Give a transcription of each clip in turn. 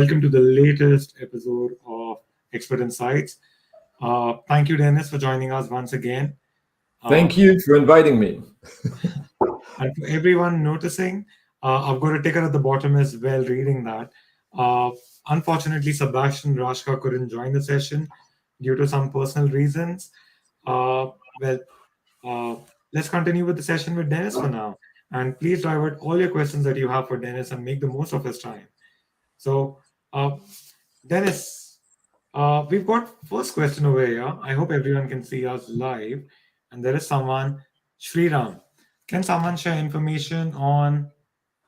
welcome to the latest episode of Expert Insights. Thank you, Dennis, for joining us once again. Thank you for inviting me. And for everyone noticing, I've got a ticker at the bottom as well reading that. Unfortunately, Sebastian and Raschka couldn't join the session due to some personal reasons. Let's continue with the session with Dennis for now. And please divert all your questions that you have for Dennis and make the most of his time. So, Dennis, we've got first question over here. I hope everyone can see us live. And there is someone, Sriram. Can someone share information on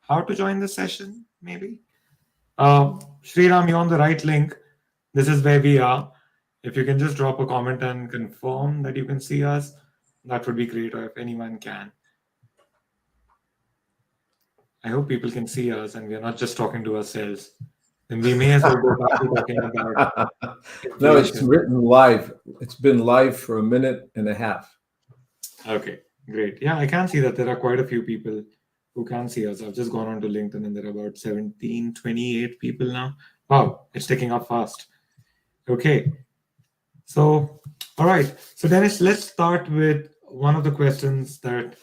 how to join the session, maybe? Sriram, you're on the right link. This is where we are. If you can just drop a comment and confirm that you can see us, that would be great, or if anyone can. I hope people can see us and we're not just talking to ourselves. Then we may as well go back to talking about No, it's inflation. written live. It's been live for a minute and a half. Okay, great. Yeah, I can see that there are quite a few people who can see us. I've just gone on to LinkedIn and there are about 1728 people now. Wow, it's ticking up fast. Okay, so, all right. So Dennis, let's start with one of the questions that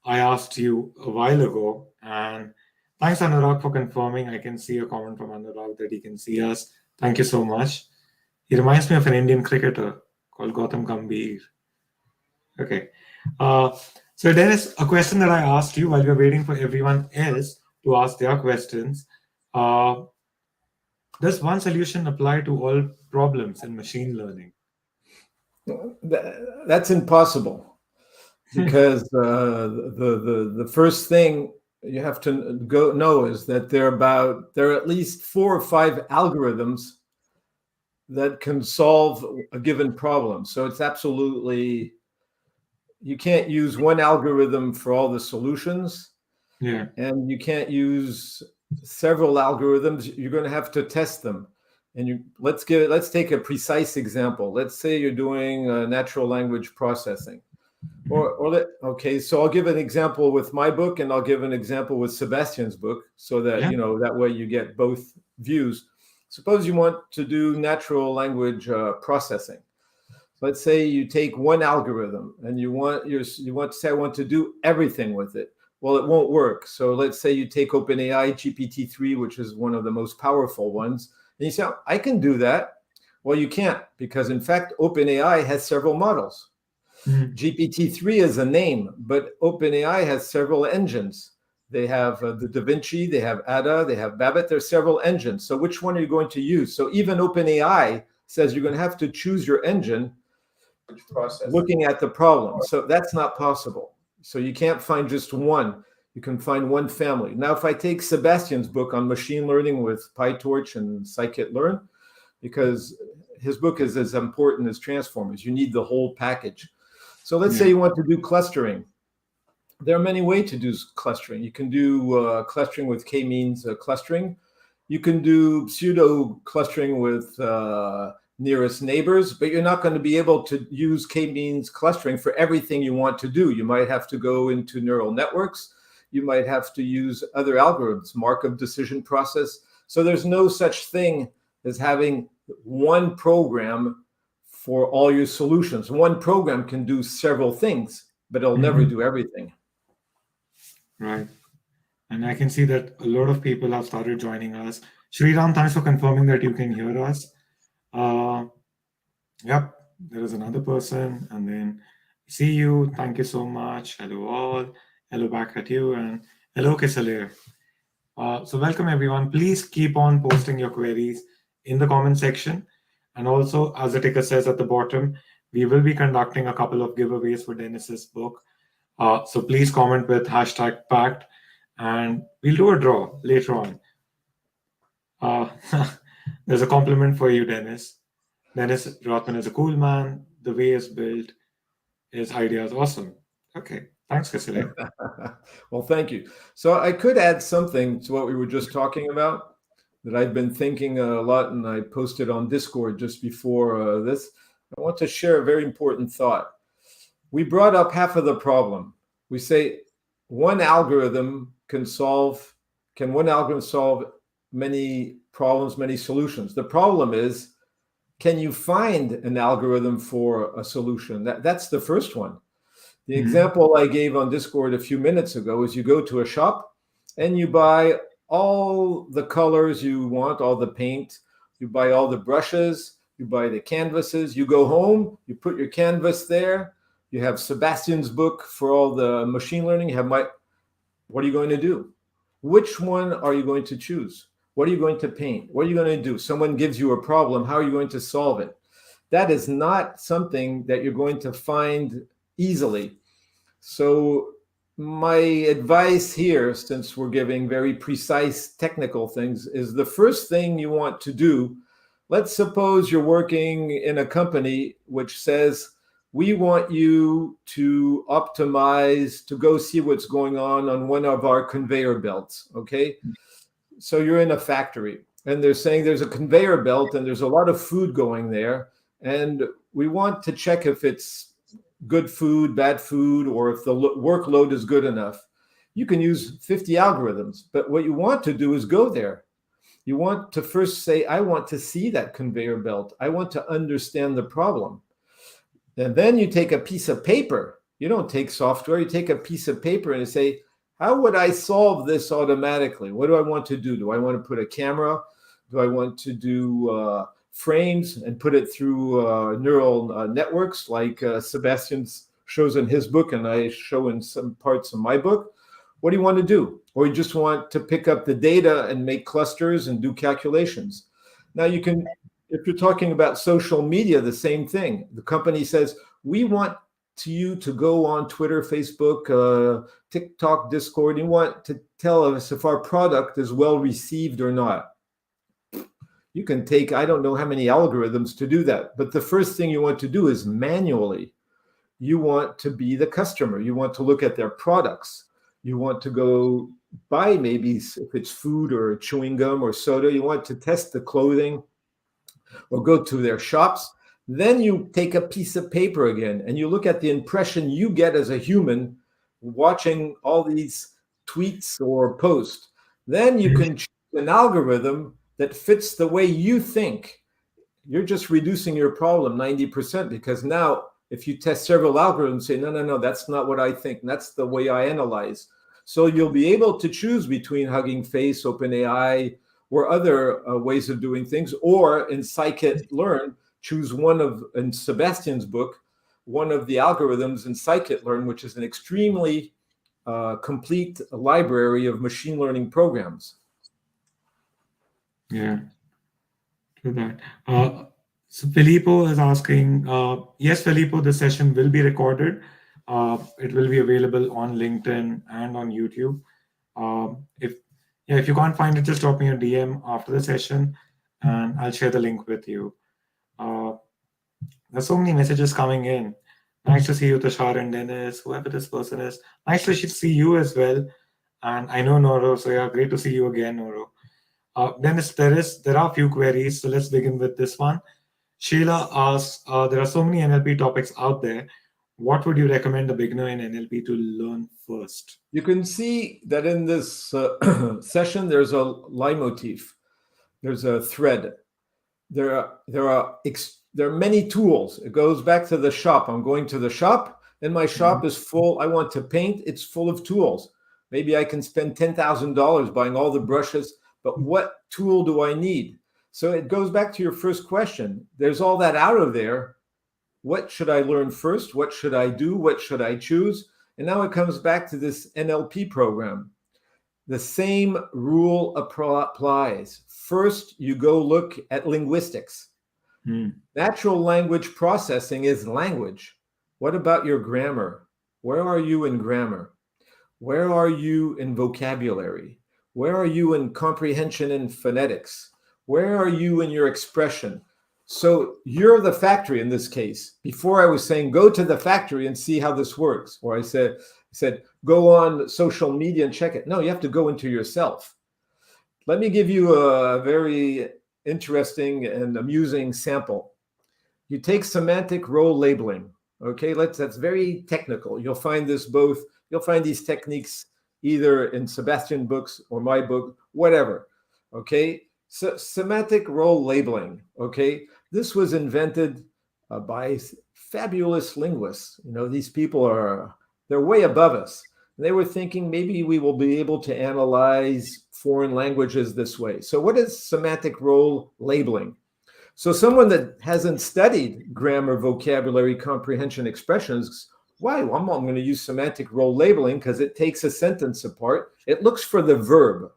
I asked you a while ago. And thanks, Anurag, for confirming. I can see a comment from Anurag that he can see us. Thank you so much. He reminds me of an Indian cricketer called Gautam Gambhir. Okay. So Dennis, a question that I asked you while we were waiting for everyone else to ask their questions. Does one solution apply to all problems in machine learning? That's impossible because the first thing you have to know is that there are at least 4 or 5 algorithms that can solve a given problem. So it's absolutely, you can't use one algorithm for all the solutions. Yeah. And you can't use several algorithms. You're going to have to test them. And let's take a precise example. Let's say you're doing natural language processing. Okay, so I'll give an example with my book and I'll give an example with Sebastian's book so that, that way you get both views. Suppose you want to do natural language processing. Let's say you take one algorithm and you want to say, I want to do everything with it. Well, it won't work. So let's say you take OpenAI GPT-3, which is one of the most powerful ones. And you say, I can do that. Well, you can't, because in fact, OpenAI has several models. GPT-3 is a name, but OpenAI has several engines. They have the Da Vinci, they have Ada, they have Babbitt. There's several engines. So which one are you going to use? So even OpenAI says you're going to have to choose your engine looking at the problem. So that's not possible. So you can't find just one. You can find one family. Now, if I take Sebastian's book on machine learning with PyTorch and Sci-kit Learn, because his book is as important as transformers, you need the whole package. So let's say you want to do clustering. There are many ways to do clustering. You can do clustering with k-means clustering. You can do pseudo clustering with nearest neighbors, but you're not going to be able to use k-means clustering for everything you want to do. You might have to go into neural networks. You might have to use other algorithms, Markov decision process. So there's no such thing as having one program for all your solutions. One program can do several things, but it'll never do everything. Right. And I can see that a lot of people have started joining us. Sriram, thanks for confirming that you can hear us. Yep, there is another person. And then see you. Thank you so much. Hello all. Hello back at you. And hello, Kisale. So welcome, everyone. Please keep on posting your queries in the comment section. And also, as the ticker says at the bottom, we will be conducting a couple of giveaways for Dennis's book. So please comment with #packed, and we'll do a draw later on. There's a compliment for you, Dennis. Dennis Rothman is a cool man. The way it's built, his idea is awesome. Okay, thanks, Kasile. Well, thank you. So I could add something to what we were just talking about that I've been thinking a lot, and I posted on Discord just before this. I want to share a very important thought. We brought up half of the problem. We say one algorithm can one algorithm solve many problems, many solutions. The problem is, can you find an algorithm for a solution? That's the first one. The example I gave on Discord a few minutes ago is you go to a shop and you buy all the colors you want, all the paint, you buy all the brushes, you buy the canvases, you go home, you put your canvas there, you have Sebastian's book for all the machine learning, you have what are you going to do? Which one are you going to choose? What are you going to paint? What are you going to do? Someone gives you a problem, how are you going to solve it? That is not something that you're going to find easily. So my advice here, since we're giving very precise technical things, is the first thing you want to do, let's suppose you're working in a company which says, we want you to optimize, to go see what's going on one of our conveyor belts, okay? So you're in a factory and they're saying there's a conveyor belt and there's a lot of food going there. And we want to check if it's good food, bad food, or if the workload is good enough. You can use 50 algorithms, but what you want to do is go there. You want to first say, I want to see that conveyor belt. I want to understand the problem. And then you take a piece of paper. You don't take software. You take a piece of paper and you say, how would I solve this automatically? What do I want to do? Do I want to put a camera? Do I want to do frames and put it through neural networks like Sebastian shows in his book and I show in some parts of my book? What do you want to do? Or you just want to pick up the data and make clusters and do calculations? Now you can, if you're talking about social media, the same thing. The company says, we want you to go on Twitter, Facebook, TikTok, Discord. You want to tell us if our product is well received or not. You can take, I don't know how many algorithms to do that. But the first thing you want to do is manually. You want to be the customer. You want to look at their products. You want to go buy maybe if it's food or chewing gum or soda. You want to test the clothing or go to their shops. Then you take a piece of paper again and you look at the impression you get as a human watching all these tweets or posts. Then you can choose an algorithm that fits the way you think. You're just reducing your problem 90% because now if you test several algorithms, say, no, that's not what I think. That's the way I analyze. So you'll be able to choose between Hugging Face, OpenAI, or other ways of doing things, or in Sci-kit Learn, choose one of, in Sebastian's book, one of the algorithms in Sci-kit Learn, which is an extremely complete library of machine learning programs. Yeah, to that. So Filippo is asking, yes, Filippo, the session will be recorded. It will be available on LinkedIn and on YouTube. If you can't find it, just drop me a DM after the session and I'll share the link with you. There's so many messages coming in. Nice to see you, Tushar and Dennis, whoever this person is. Nice to see you as well. And I know Noro, so yeah, great to see you again, Noro. Dennis, there are a few queries, so let's begin with this one. Sheila asks, there are so many NLP topics out there. What would you recommend a beginner in NLP to learn first? You can see that in this session, there's a leitmotif. There's a thread. There are many tools. It goes back to the shop. I'm going to the shop, and my shop is full. I want to paint. It's full of tools. Maybe I can spend $10,000 buying all the brushes, but what tool do I need? So it goes back to your first question. There's all that out of there. What should I learn first? What should I do? What should I choose? And now it comes back to this NLP program. The same rule applies. First, you go look at linguistics. Natural language processing is language. What about your grammar? Where are you in grammar? Where are you in vocabulary? Where are you in comprehension and phonetics? Where are you in your expression? So you're the factory in this case. Before I was saying, go to the factory and see how this works. Or I said, go on social media and check it. No, you have to go into yourself. Let me give you a very interesting and amusing sample. You take semantic role labeling. Okay, that's very technical. You'll find these techniques either in Sebastian books or my book, whatever. Okay, so semantic role labeling. Okay, this was invented by fabulous linguists. These people they're way above us. They were thinking maybe we will be able to analyze foreign languages this way. So, what is semantic role labeling? So, someone that hasn't studied grammar, vocabulary, comprehension, expressions, why? Well, I'm going to use semantic role labeling because it takes a sentence apart. It looks for the verb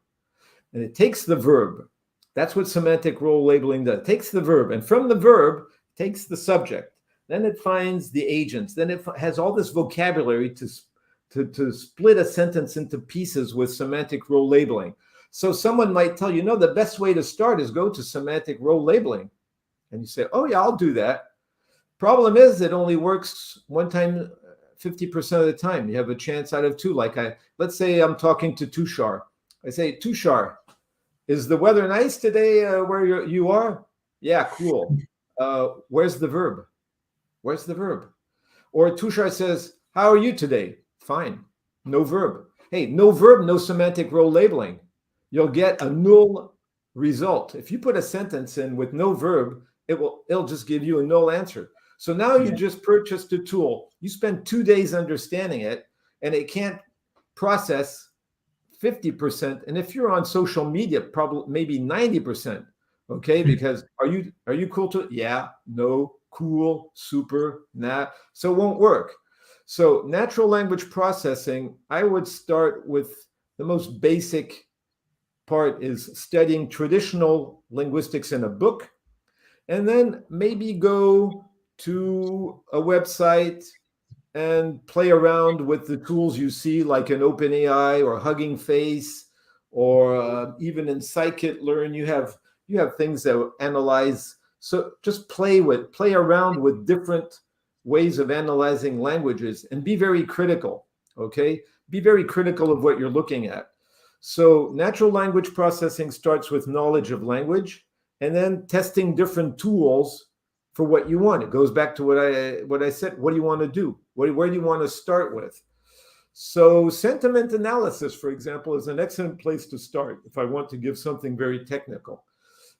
and it takes the verb. That's what semantic role labeling does. It takes the verb, and from the verb, takes the subject. Then it finds the agents. Then it has all this vocabulary to split a sentence into pieces with semantic role labeling. So someone might tell you, the best way to start is go to semantic role labeling. And you say, oh yeah, I'll do that. Problem is, it only works one time, 50% of the time. You have a chance out of two. Let's say I'm talking to Tushar. I say, Tushar, is the weather nice today where you are? Yeah, cool. Where's the verb? Where's the verb? Or Tushar says, how are you today? Fine. No verb. Hey, no verb, no semantic role labeling. You'll get a null result. If you put a sentence in with no verb, it'll just give you a null answer. So now you just purchased a tool. You spend 2 days understanding it, and it can't process 50%. And if you're on social media, probably maybe 90%. Okay, because are you cool to? Yeah, no, cool, super, nah. So it won't work. So natural language processing, I would start with the most basic part is studying traditional linguistics in a book, and then maybe go to a website and play around with the tools you see, like an OpenAI or Hugging Face, or even in Scikit-learn, you have things that analyze. So just play around with different ways of analyzing languages and be very critical. Okay, be very critical of what you're looking at. So natural language processing starts with knowledge of language, and then testing different tools for what you want. It goes back to what I said. What do you want to do? Where do you want to start with? So sentiment analysis, for example, is an excellent place to start if I want to give something very technical,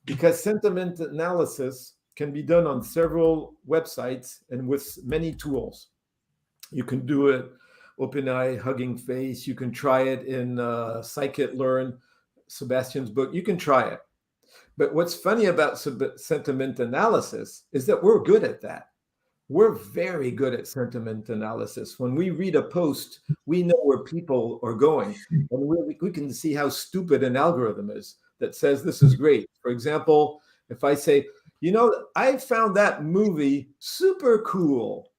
because sentiment analysis can be done on several websites and with many tools. You can do it OpenAI, Hugging Face. You can try it in Scikit-learn, Sebastian's book. You can try it. But what's funny about sentiment analysis is that we're good at that. We're very good at sentiment analysis. When we read a post, we know where people are going. And we can see how stupid an algorithm is that says this is great. For example, if I say, I found that movie super cool,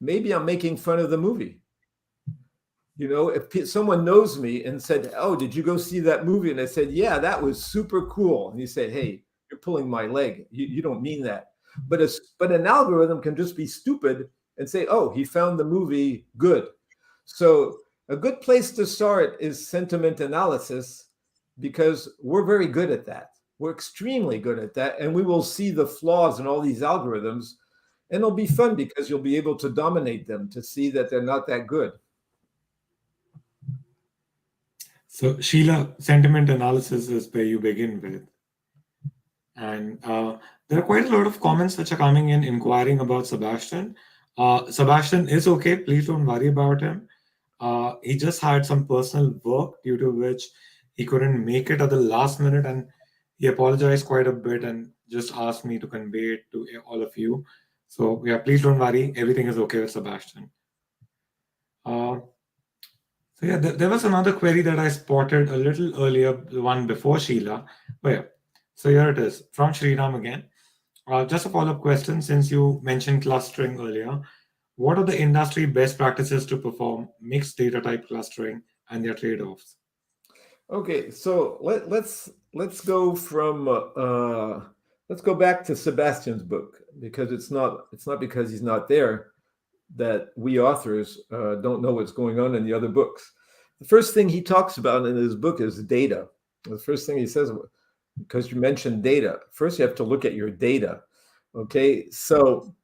maybe I'm making fun of the movie. If someone knows me and said, oh, did you go see that movie? And I said, yeah, that was super cool. And you say, hey, you're pulling my leg. You don't mean that. But an algorithm can just be stupid and say, oh, he found the movie good. So a good place to start is sentiment analysis, because we're very good at that. We're extremely good at that. And we will see the flaws in all these algorithms. And it'll be fun because you'll be able to dominate them to see that they're not that good. So, Sheila, sentiment analysis is where you begin with. And there are quite a lot of comments which are coming in inquiring about Sebastian. Sebastian is okay. Please don't worry about him. He just had some personal work due to which he couldn't make it at the last minute. And he apologized quite a bit and just asked me to convey it to all of you. So, yeah, please don't worry. Everything is okay with Sebastian. So yeah, there was another query that I spotted a little earlier, the one before Sheila. But yeah, so here it is from Sriram again. Just a follow-up question, since you mentioned clustering earlier. What are the industry best practices to perform mixed data type clustering and their trade-offs? Okay, so let's go from let's go back to Sebastian's book, because it's not because he's not there that we authors don't know what's going on in the other books. The first thing he talks about in his book is data. The first thing he says, because you mentioned data, first you have to look at your data. Okay, so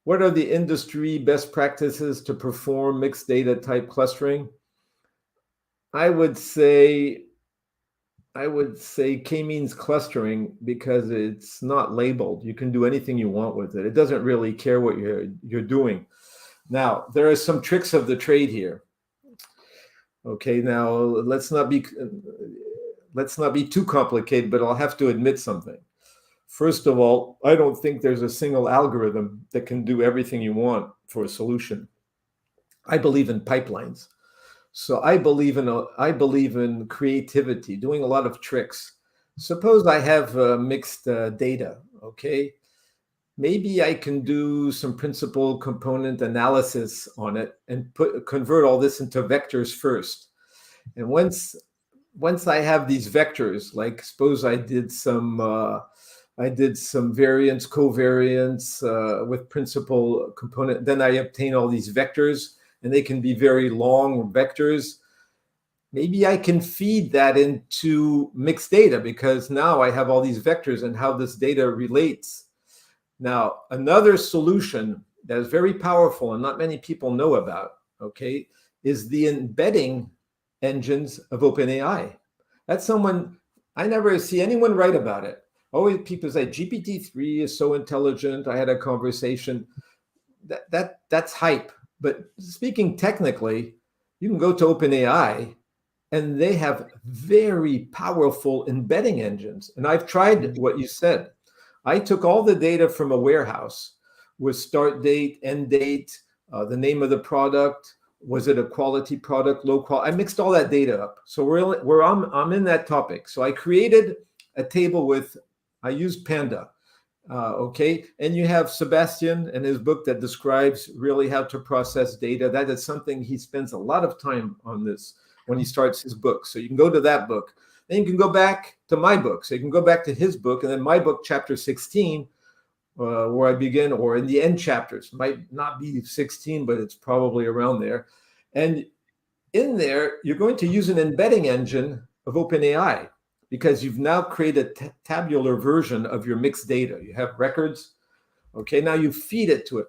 what are the industry best practices to perform mixed data type clustering? I would say I would say k-means clustering because it's not labeled. You can do anything you want with it. It doesn't really care what you're doing. Now, there are some tricks of the trade here. Okay, now let's not be too complicated, but I'll have to admit something. First of all, I don't think there's a single algorithm that can do everything you want for a solution. I believe in pipelines. So I believe in creativity, doing a lot of tricks. Suppose I have mixed data, okay? Maybe I can do some principal component analysis on it and convert all this into vectors first. And once I have these vectors, like suppose I did some variance, covariance with principal component, then I obtain all these vectors, and they can be very long vectors. Maybe I can feed that into mixed data because now I have all these vectors and how this data relates. Now, another solution that is very powerful and not many people know about, okay, is the embedding engines of OpenAI. That's I never see anyone write about it. Always people say GPT-3 is so intelligent. I had a conversation. That's hype. But speaking technically, you can go to OpenAI and they have very powerful embedding engines. And I've tried what you said. I took all the data from a warehouse with start date, end date, the name of the product. Was it a quality product, low quality? I mixed all that data up. So I'm in that topic. So I created a table I used Panda. Okay, and you have Sebastian and his book that describes really how to process data. That is something he spends a lot of time on this when he starts his book. So you can go to that book. Then you can go back to my book. So you can go back to his book, and then my book, chapter 16, where I begin, or in the end chapters. Might not be 16, but it's probably around there. And in there, you're going to use an embedding engine of OpenAI, because you've now created a tabular version of your mixed data. You have records. Okay, now you feed it to it.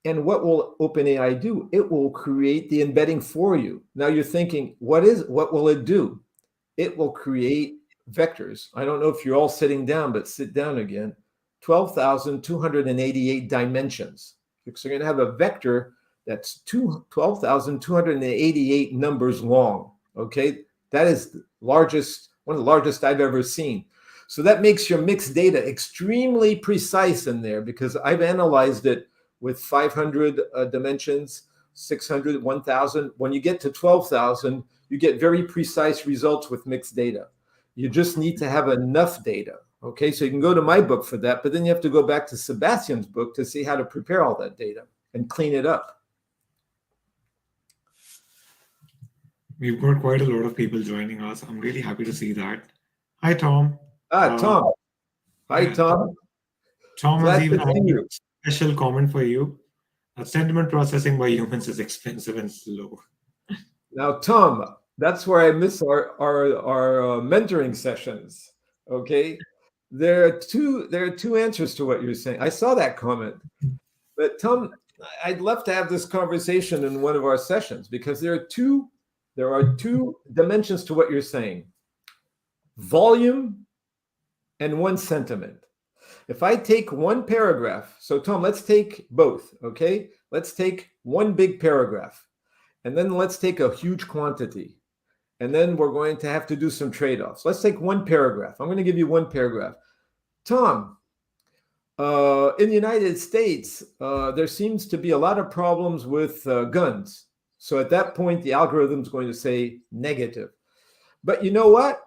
And what will OpenAI do? It will create the embedding for you. Now you're thinking, what will it do? It will create vectors. I don't know if you're all sitting down, but sit down again. 12,288 dimensions. So you're going to have a vector that's 12,288 numbers long. Okay, that is the largest, one of the largest I've ever seen. So that makes your mixed data extremely precise in there, because I've analyzed it with 500 dimensions, 600, 1,000. When you get to 12,000, you get very precise results with mixed data. You just need to have enough data. Okay, so you can go to my book for that, but then you have to go back to Sebastian's book to see how to prepare all that data and clean it up. We've got quite a lot of people joining us. I'm really happy to see that. Hi, Tom. Tom. Hi, Tom. Tom Glad has even to see had a you. special comment for you. Sentiment processing by humans is expensive and slow. Now, Tom, that's where I miss our mentoring sessions. Okay, there are two answers to what you're saying. I saw that comment, but Tom, I'd love to have this conversation in one of our sessions, because there are two dimensions to what you're saying: volume and one sentiment. If I take one paragraph, so Tom, let's take both. Okay, let's take one big paragraph, and then let's take a huge quantity. And then we're going to have to do some trade-offs. Let's take one paragraph. I'm going to give you one paragraph. Tom, in the United States, there seems to be a lot of problems with guns. So at that point, the algorithm is going to say negative. But you know what?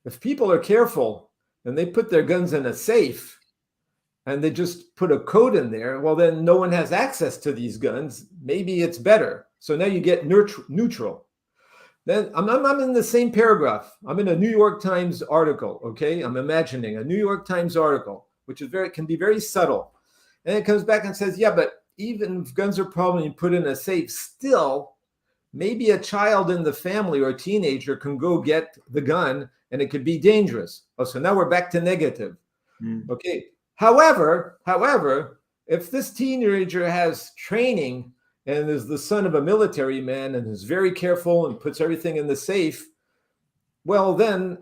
If people are careful and they put their guns in a safe and they just put a code in there, well, then no one has access to these guns. Maybe it's better. So now you get neutral. Then I'm in the same paragraph. I'm in a New York Times article, okay? I'm imagining a New York Times article, which is can be very subtle. And it comes back and says, yeah, but even if guns are a problem, you put in a safe, still, maybe a child in the family or a teenager can go get the gun and it could be dangerous. Oh, so now we're back to negative. Okay. However, if this teenager has training and is the son of a military man and is very careful and puts everything in the safe, well, then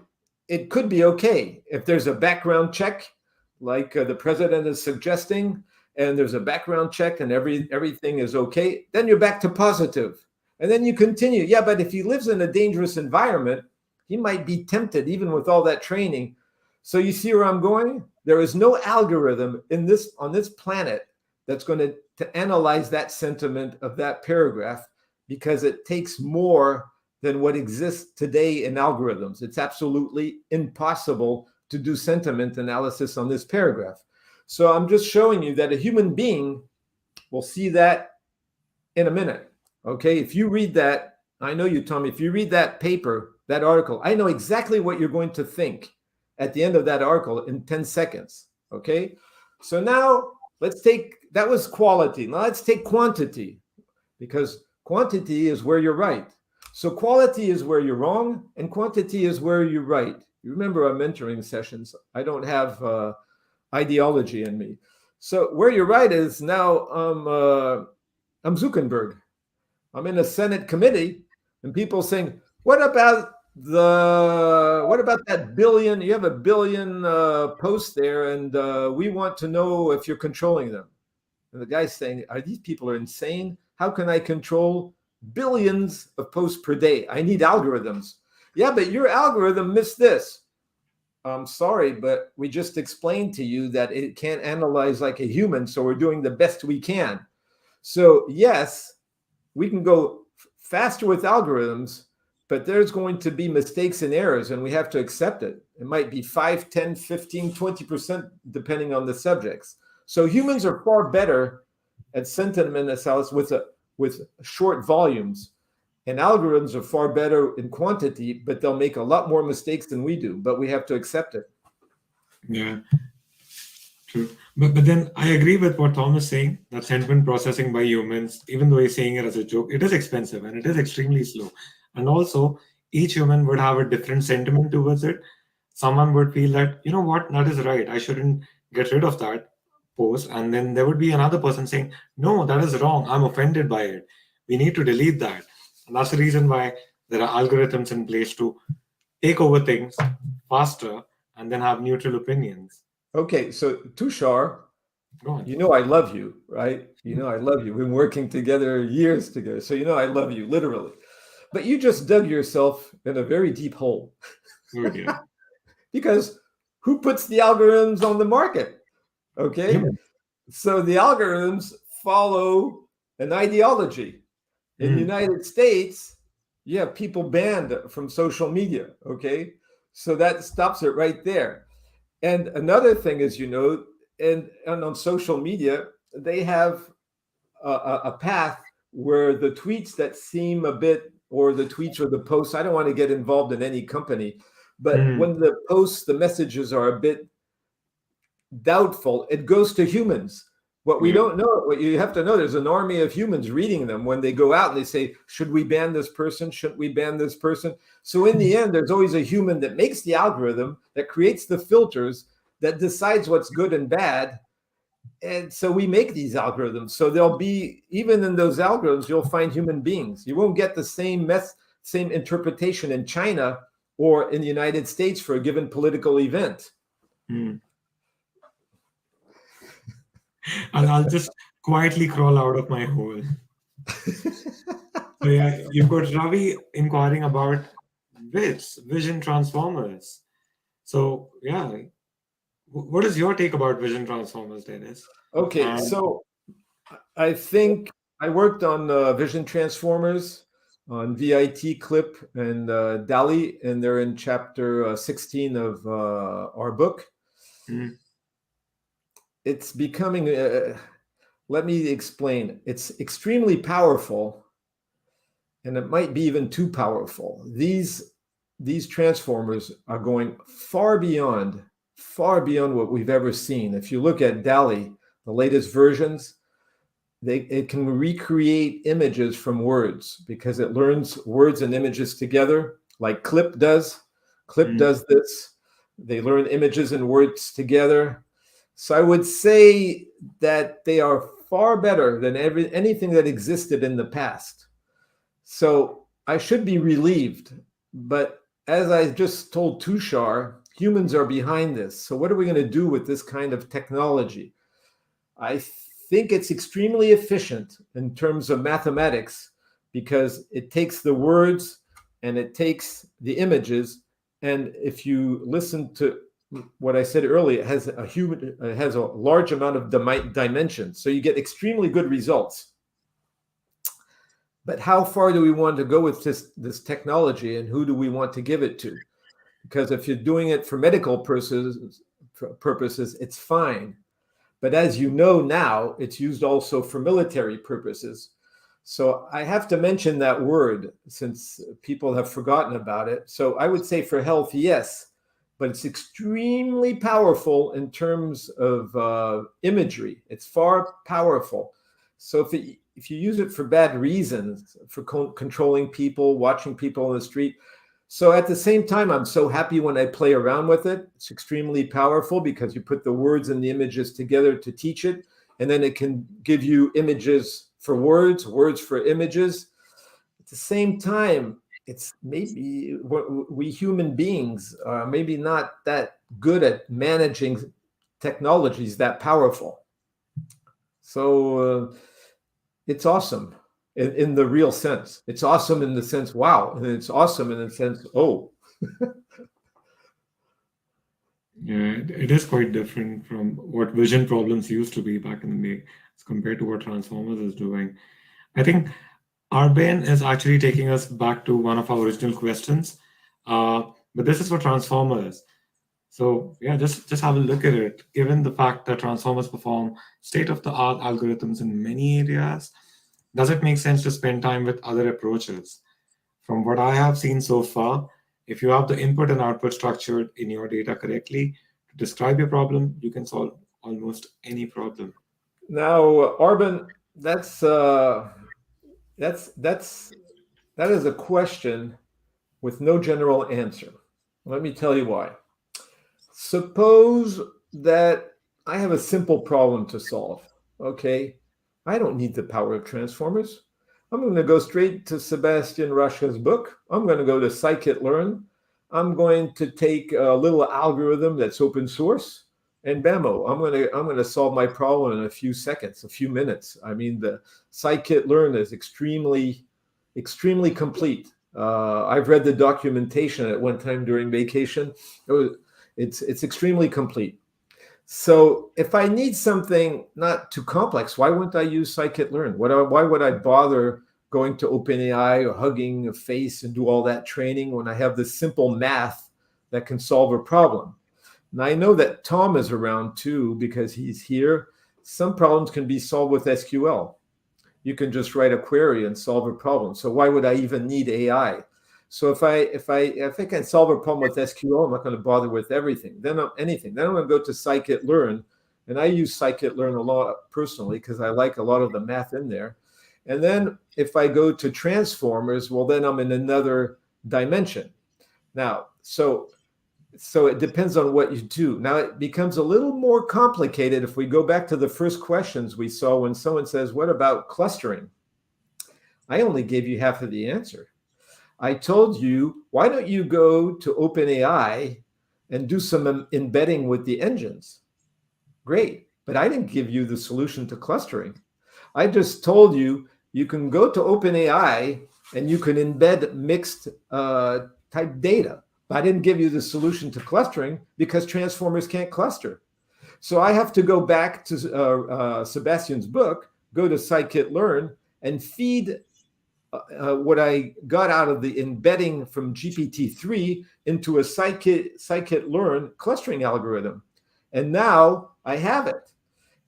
it could be okay. If there's a background check, like the president is suggesting, and there's a background check and everything is okay, then you're back to positive. And then you continue. Yeah, but if he lives in a dangerous environment, he might be tempted even with all that training. So you see where I'm going? There is no algorithm on this planet that's going to analyze that sentiment of that paragraph, because it takes more than what exists today in algorithms. It's absolutely impossible to do sentiment analysis on this paragraph. So I'm just showing you that a human being will see that in a minute. Okay, if you read that, I know you, Tommy, if you read that paper, that article, I know exactly what you're going to think at the end of that article in 10 seconds. Okay, so now that was quality. Now let's take quantity, because quantity is where you're right. So quality is where you're wrong, and quantity is where you're right. You remember our mentoring sessions. I don't have ideology in me. So where you're right is now I'm Zuckerberg. I'm in a Senate committee, and people saying, what about that billion? You have a billion posts there, and we want to know if you're controlling them. And the guy's saying, these people are insane? How can I control billions of posts per day? I need algorithms. Yeah, but your algorithm missed this. I'm sorry, but we just explained to you that it can't analyze like a human, so we're doing the best we can. So yes, we can go faster with algorithms, but there's going to be mistakes and errors, and we have to accept it. It might be 5, 10, 15, 20%, depending on the subjects. So humans are far better at sentiment analysis with short volumes, and algorithms are far better in quantity, but they'll make a lot more mistakes than we do, but we have to accept it. Yeah, true. But then I agree with what Tom is saying, that sentiment processing by humans, even though he's saying it as a joke, it is expensive and it is extremely slow. And also, each human would have a different sentiment towards it. Someone would feel that, you know what, that is right. I shouldn't get rid of that post. And then there would be another person saying, no, that is wrong. I'm offended by it. We need to delete that. And that's the reason why there are algorithms in place to take over things faster and then have neutral opinions. Okay, so Tushar, Go on. you know I love you, right? You know I love you. We've been working together years together, so you know I love you, literally. But you just dug yourself in a very deep hole. Oh, dear. Because who puts the algorithms on the market? Okay, Human. so the algorithms follow an ideology. In the United States, you have people banned from social media. Okay, so that stops it right there. And another thing is, you know, and on social media, they have a path where the tweets that seem a bit, or the tweets or the posts, I don't want to get involved in any company, but when the posts, the messages are a bit doubtful, it goes to humans. What we don't know, what you have to know, there's an army of humans reading them when they go out and they say, should we ban this person? Shouldn't we ban this person? So in the end, there's always a human that makes the algorithm, that creates the filters, that decides what's good and bad. And so we make these algorithms. So there'll be, even in those algorithms, you'll find human beings. You won't get the same interpretation in China or in the United States for a given political event. And I'll just quietly crawl out of my hole. So yeah, you've got Ravi inquiring about vision transformers. So yeah, what is your take about vision transformers, Dennis? Okay, so I think I worked on vision transformers on VIT Clip and DALI, and they're in chapter 16 of our book. It's becoming, let me explain, it's extremely powerful, and it might be even too powerful. These transformers are going far beyond what we've ever seen. If you look at DALI, the latest versions, it can recreate images from words, because it learns words and images together, like Clip does. Clip does this. They learn images and words together. So I would say that they are far better than anything that existed in the past. So I should be relieved, but as I just told Tushar, humans are behind this. So what are we going to do with this kind of technology? I think it's extremely efficient in terms of mathematics because it takes the words and it takes the images. And if you listen to what I said earlier, it has a large amount of dimensions. So you get extremely good results. But how far do we want to go with this technology, and who do we want to give it to? Because if you're doing it for medical purposes, it's fine. But as you know now, it's used also for military purposes. So I have to mention that word since people have forgotten about it. So I would say for health, yes, but it's extremely powerful in terms of imagery. It's far powerful. So if you use it for bad reasons, for controlling people, watching people on the street. So at the same time, I'm so happy when I play around with it. It's extremely powerful because you put the words and the images together to teach it. And then it can give you images for words, words for images. At the same time, it's maybe we human beings are maybe not that good at managing technologies that powerful. So it's awesome in the real sense. It's awesome in the sense, wow. And it's awesome in the sense, oh. Yeah, it is quite different from what vision problems used to be back in the day as compared to what Transformers is doing. I think Arben is actually taking us back to one of our original questions, but this is for Transformers. So yeah, just have a look at it. Given the fact that Transformers perform state-of-the-art algorithms in many areas, does it make sense to spend time with other approaches? From what I have seen so far, if you have the input and output structured in your data correctly to describe your problem, you can solve almost any problem. Now, Arben, that is a question with no general answer. Let me tell you why. Suppose that I have a simple problem to solve. Okay, I don't need the power of transformers. I'm going to go straight to Sebastian Raschka's book. I'm going to go to Sci-kit Learn. I'm going to take a little algorithm that's open source, and bammo, I'm going to solve my problem in a few seconds, a few minutes. I mean, the Sci-kit Learn is extremely complete. I've read the documentation at one time during vacation. It's extremely complete. So if I need something not too complex, why wouldn't I use Scikit Learn? Why would I bother going to OpenAI or hugging a face and do all that training when I have this simple math that can solve a problem? And I know that Tom is around too because he's here. Some problems can be solved with SQL. You can just write a query and solve a problem. So why would I even need AI? So if I can solve a problem with SQL, I'm not going to bother with everything. Then I'm going to go to Scikit Learn, and I use Scikit Learn a lot personally because I like a lot of the math in there. And then if I go to transformers, well, then I'm in another dimension. Now, so it depends on what you do. Now it becomes a little more complicated if we go back to the first questions we saw when someone says, "What about clustering?" I only gave you half of the answer. I told you, why don't you go to OpenAI and do some embedding with the engines? Great, but I didn't give you the solution to clustering. I just told you you can go to OpenAI and you can embed mixed type data. But I didn't give you the solution to clustering because transformers can't cluster. So I have to go back to Sebastian's book, go to Scikit Learn, and feed what I got out of the embedding from GPT-3 into a Scikit Learn clustering algorithm. And now I have it.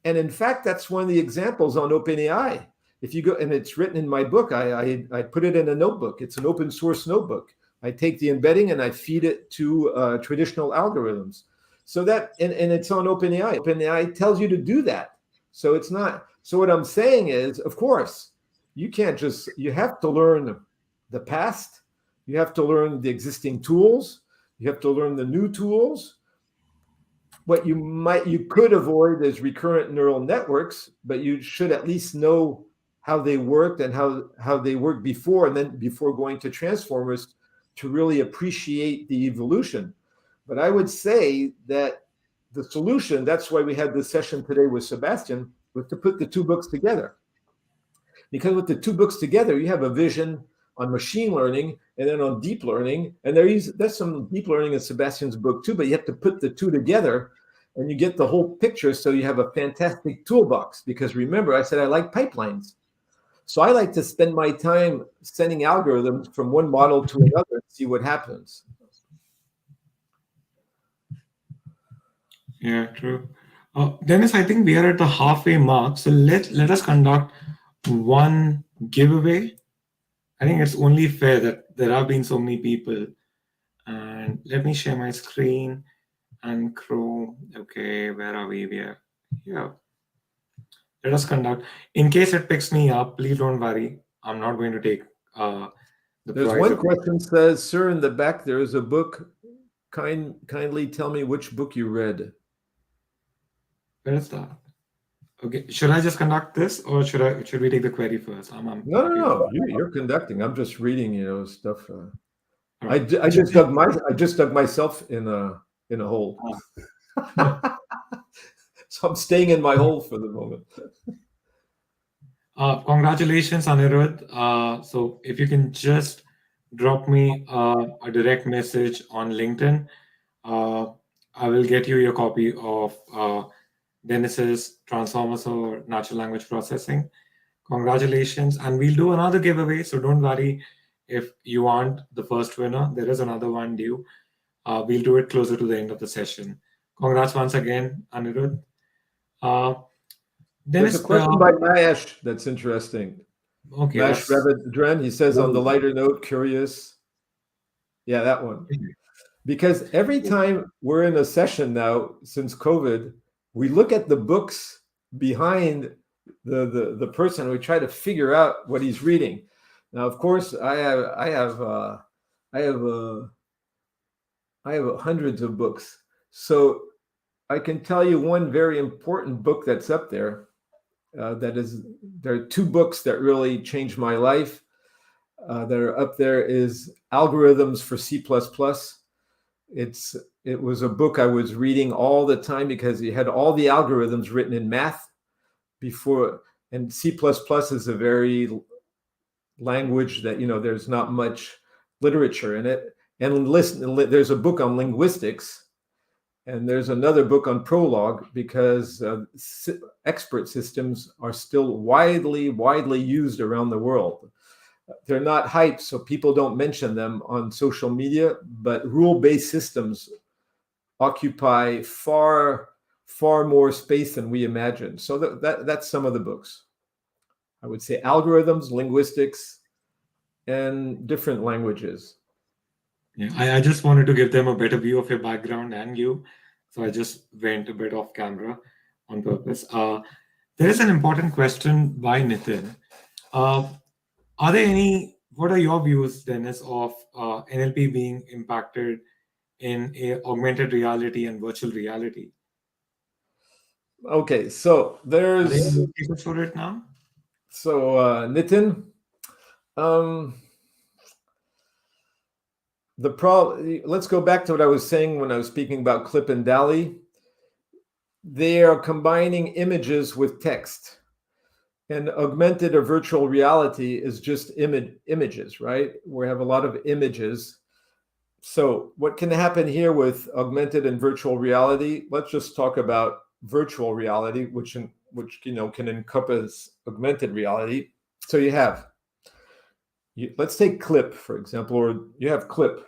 And in fact, that's one of the examples on OpenAI. If you go, and it's written in my book, I put it in a notebook. It's an open source notebook. I take the embedding and I feed it to traditional algorithms. So that, and it's on OpenAI. OpenAI tells you to do that. So it's not, so what I'm saying is, of course, you can't just, you have to learn the past. You have to learn the existing tools. You have to learn the new tools. What you could avoid is recurrent neural networks, but you should at least know how they worked and how they worked before, and then before going to transformers, to really appreciate the evolution. But I would say that the solution, that's why we had this session today with Sebastian, was to put the two books together. Because with the two books together, you have a vision on machine learning and then on deep learning. And there's some deep learning in Sebastian's book too, but you have to put the two together and you get the whole picture. So you have a fantastic toolbox. Because remember, I said I like pipelines. So I like to spend my time sending algorithms from one model to another and see what happens. Yeah, true. Dennis, I think we are at the halfway mark. So let us conduct one giveaway. I think it's only fair that there have been so many people. And let me share my screen and Chrome. Okay, where are we? We are here. Let us conduct. In case it picks me up, please don't worry. I'm not going to take the There's prize. one question says, sir, in the back, there is a book. Kindly tell me which book you read. Where is that? Okay, should I just conduct this, or should we take the query first? No. You're conducting. I'm just reading, stuff. Right. I just dug myself in a hole. So I'm staying in my hole for the moment. Congratulations, Anirudh. So if you can just drop me a direct message on LinkedIn, I will get you your copy of Denis's Transformers or Natural Language Processing. Congratulations. And we'll do another giveaway. So don't worry if you aren't the first winner. There is another one due. We'll do it closer to the end of the session. Congrats once again, Anirudh. Dennis, there's a question by Mahesh that's interesting. Okay. Mahesh Ravidren, he says on the lighter note, curious. Yeah, that one. Because every time we're in a session now, since COVID, we look at the books behind the person. We try to figure out what he's reading. Now, of course, I have hundreds of books. So I can tell you one very important book that's up there. There are two books that really changed my life that are up there. Is Algorithms for C++. It was a book I was reading all the time because it had all the algorithms written in math before, and C++ is a very language that there's not much literature in it. And there's a book on linguistics. And there's another book on Prolog because expert systems are still widely used around the world. They're not hyped, so people don't mention them on social media, but rule-based systems occupy far more space than we imagine. So that's some of the books. I would say algorithms, linguistics, and different languages. Yeah, I just wanted to give them a better view of your background and you. So I just went a bit off camera on purpose. There is an important question by Nitin. What are your views, Dennis, of NLP being impacted in augmented reality and virtual reality? Okay, so there's... Are there cases for it now? So, Nitin, let's go back to what I was saying when I was speaking about Clip and DALL-E. They are combining images with text, and augmented or virtual reality is just images, right? We have a lot of images. So what can happen here with augmented and virtual reality? Let's just talk about virtual reality, which can encompass augmented reality. So let's take Clip, for example, or you have Clip,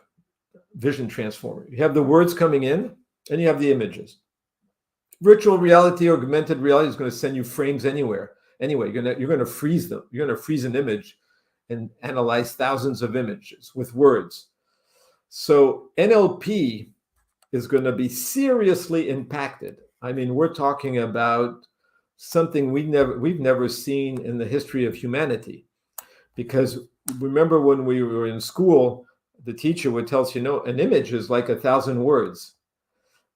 vision transformer. You have the words coming in and you have the images. Virtual reality or augmented reality is going to send you frames anywhere. Anyway, you're going to freeze them. You're going to freeze an image and analyze thousands of images with words. So NLP is going to be seriously impacted. I mean, we're talking about something we've never seen in the history of humanity. Because remember when we were in school, the teacher would tell us, an image is like 1,000 words.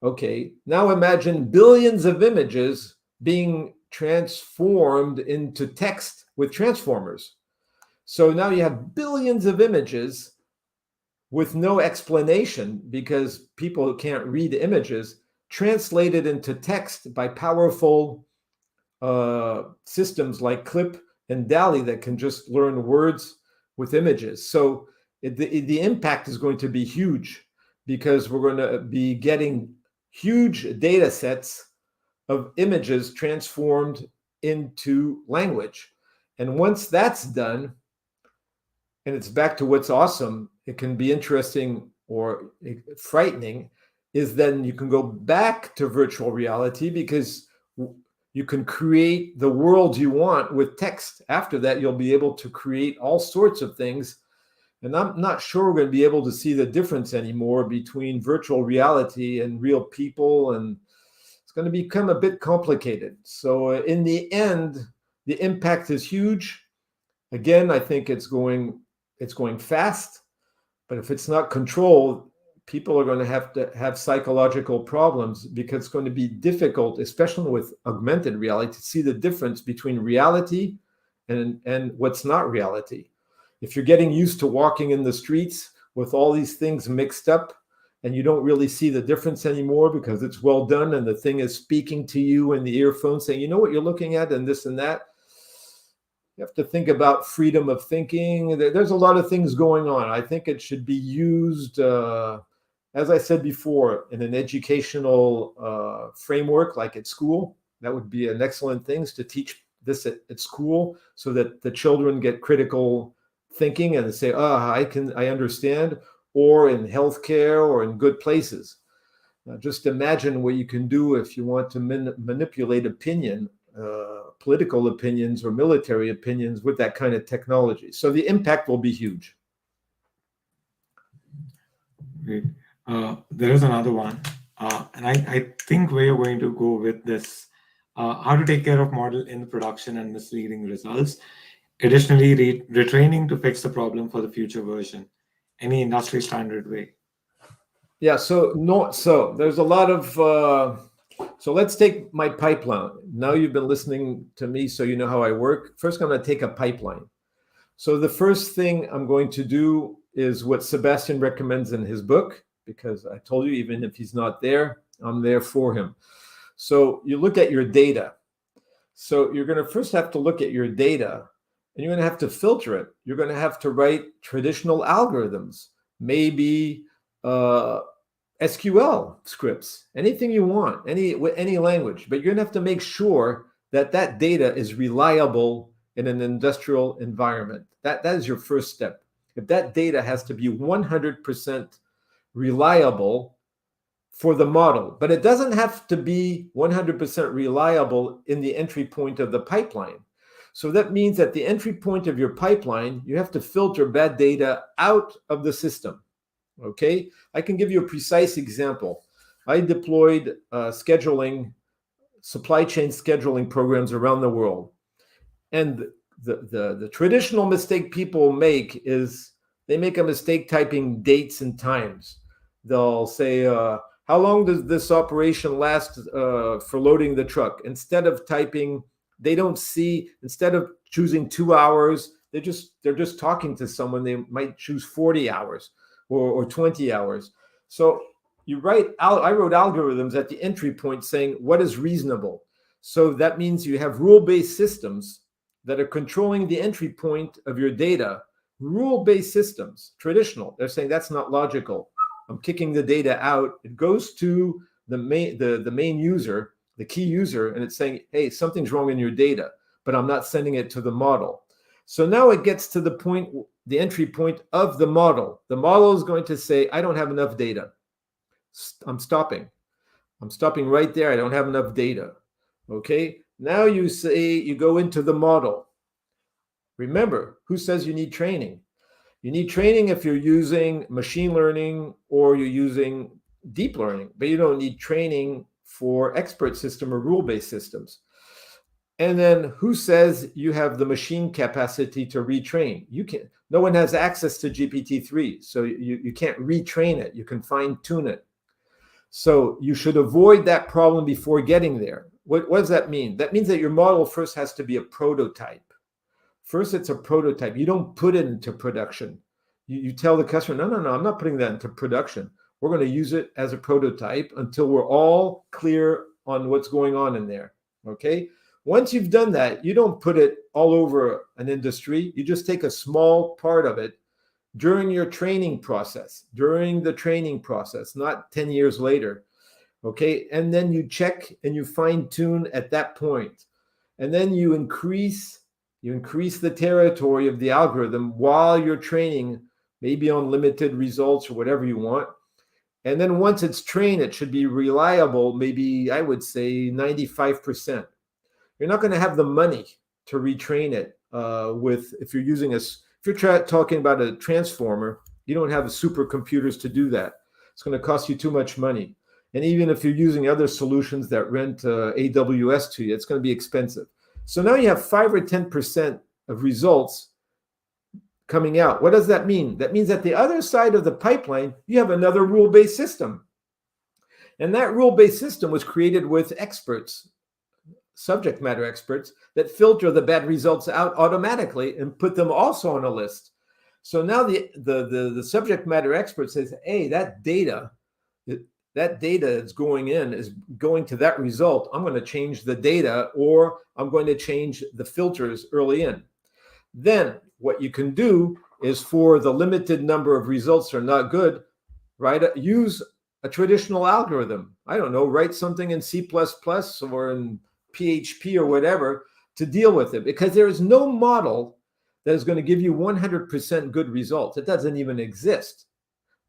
Okay, now imagine billions of images being transformed into text with transformers. So now you have billions of images with no explanation, because people who can't read images, translated into text by powerful systems like Clip and DALL-E that can just learn words with images. So the impact is going to be huge, because we're going to be getting huge data sets of images transformed into language. And once that's done, and it's back to what's awesome, it can be interesting or frightening, is then you can go back to virtual reality, because you can create the world you want with text. After that, you'll be able to create all sorts of things. And I'm not sure we're going to be able to see the difference anymore between virtual reality and real people. And it's going to become a bit complicated. So in the end, the impact is huge. Again, I think it's going fast, but if it's not controlled, people are going to have psychological problems, because it's going to be difficult, especially with augmented reality, to see the difference between reality and what's not reality. If you're getting used to walking in the streets with all these things mixed up, and you don't really see the difference anymore because it's well done and the thing is speaking to you in the earphone saying, you know what you're looking at, and this and that. You have to think about freedom of thinking. There's a lot of things going on. I think it should be used, as I said before, in an educational framework, like at school. That would be an excellent thing, to teach this at school, so that the children get critical thinking and they say, I understand. Or in healthcare or in good places. Just imagine what you can do if you want to manipulate opinion, political opinions or military opinions, with that kind of technology. So the impact will be huge. Great. There is another one, and I think we're going to go with this. How to take care of model in production and misleading results. Additionally, retraining to fix the problem for the future version. Any industry standard way. Yeah, so there's a lot of, so let's take my pipeline. Now you've been listening to me, so you know how I work. First, I'm going to take a pipeline. So the first thing I'm going to do is what Sebastian recommends in his book, because I told you, even if he's not there, I'm there for him. So you look at your data. So you're going to first have to look at your data, and you're going to have to filter it. You're going to have to write traditional algorithms, maybe SQL scripts, anything you want, any language. But you're going to have to make sure that that data is reliable in an industrial environment. That is your first step. If that data has to be 100% reliable for the model, but it doesn't have to be 100% reliable in the entry point of the pipeline. So that means at the entry point of your pipeline, you have to filter bad data out of the system. Okay, I can give you a precise example. I deployed supply chain scheduling programs around the world. And the traditional mistake people make is they make a mistake typing dates and times. They'll say, how long does this operation last for loading the truck? Instead of typing, they don't see, instead of choosing 2 hours, they're just talking to someone. They might choose 40 hours or 20 hours. So I wrote algorithms at the entry point saying what is reasonable. So that means you have rule-based systems that are controlling the entry point of your data. Rule-based systems, traditional. They're saying that's not logical. I'm kicking the data out. It goes to the main user, the key user, and it's saying, hey, something's wrong in your data, but I'm not sending it to the model. So now it gets to the point, the entry point of the model. The model is going to say, I don't have enough data. I'm stopping right there. I don't have enough data. Okay. Now you say, you go into the model. Remember, who says you need training? You need training if you're using machine learning or you're using deep learning, but you don't need training for expert system or rule-based systems. And then who says you have the machine capacity to retrain? You can't. No one has access to GPT-3, so you can't retrain it. You can fine-tune it. So you should avoid that problem before getting there. What does that mean? That means that your model first has to be a prototype. First, it's a prototype. You don't put it into production. You tell the customer, no, I'm not putting that into production. We're going to use it as a prototype until we're all clear on what's going on in there. Okay. Once you've done that, you don't put it all over an industry. You just take a small part of it during your training process, not 10 years later. Okay. And then you check and you fine tune at that point. And then you increase the territory of the algorithm while you're training, maybe on limited results or whatever you want. And then once it's trained, it should be reliable, maybe I would say 95%. You're not going to have the money to retrain it if you're talking about a transformer, you don't have supercomputers to do that. It's going to cost you too much money. And even if you're using other solutions that rent AWS to you, it's going to be expensive. So now you have 5 or 10% of results coming out. What does that mean? That means at the other side of the pipeline, you have another rule-based system. And that rule-based system was created with experts, subject matter experts, that filter the bad results out automatically and put them also on a list. So now the subject matter expert says, hey, that data is going to that result. I'm going to change the data, or I'm going to change the filters early in. Then what you can do is, for the limited number of results that are not good, right? Use a traditional algorithm. I don't know, write something in C++ or in PHP or whatever to deal with it, because there is no model that is going to give you 100% good results. It doesn't even exist.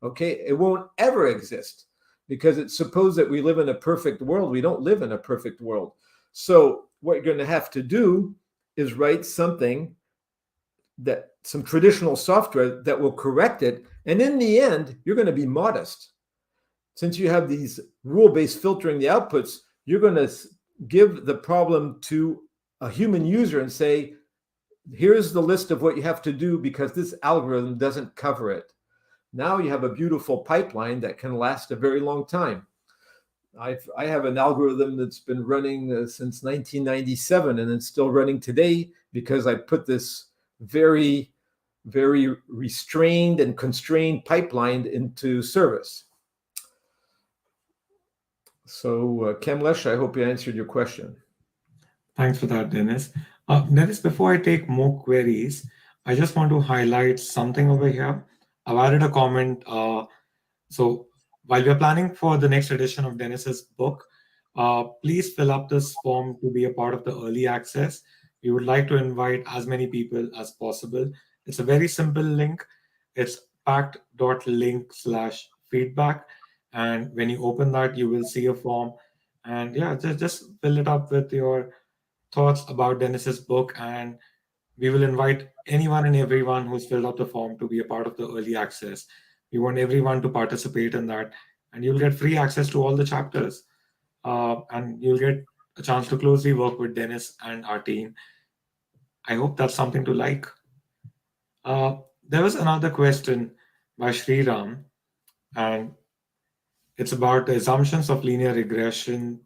Okay, it won't ever exist, because it's supposed that we live in a perfect world. We don't live in a perfect world. So what you're going to have to do is write some traditional software that will correct it. And in the end, you're going to be modest. Since you have these rule-based filtering the outputs, you're going to give the problem to a human user and say, here's the list of what you have to do because this algorithm doesn't cover it. Now you have a beautiful pipeline that can last a very long time. I have an algorithm that's been running since 1997, and it's still running today because I put this very, very restrained and constrained pipeline into service. So, Kamlesh, I hope you answered your question. Thanks for that, Dennis. Dennis, before I take more queries, I just want to highlight something over here. I've added a comment. So while we're planning for the next edition of Dennis's book, please fill up this form to be a part of the early access. We would like to invite as many people as possible. It's a very simple link. It's pact.link/feedback. And when you open that, you will see a form. And yeah, just fill it up with your thoughts about Dennis's book. And we will invite anyone and everyone who's filled out the form to be a part of the early access. We want everyone to participate in that. And you'll get free access to all the chapters. And you'll get a chance to closely work with Dennis and our team. I hope that's something to like. There was another question by Sriram, and it's about the assumptions of linear regression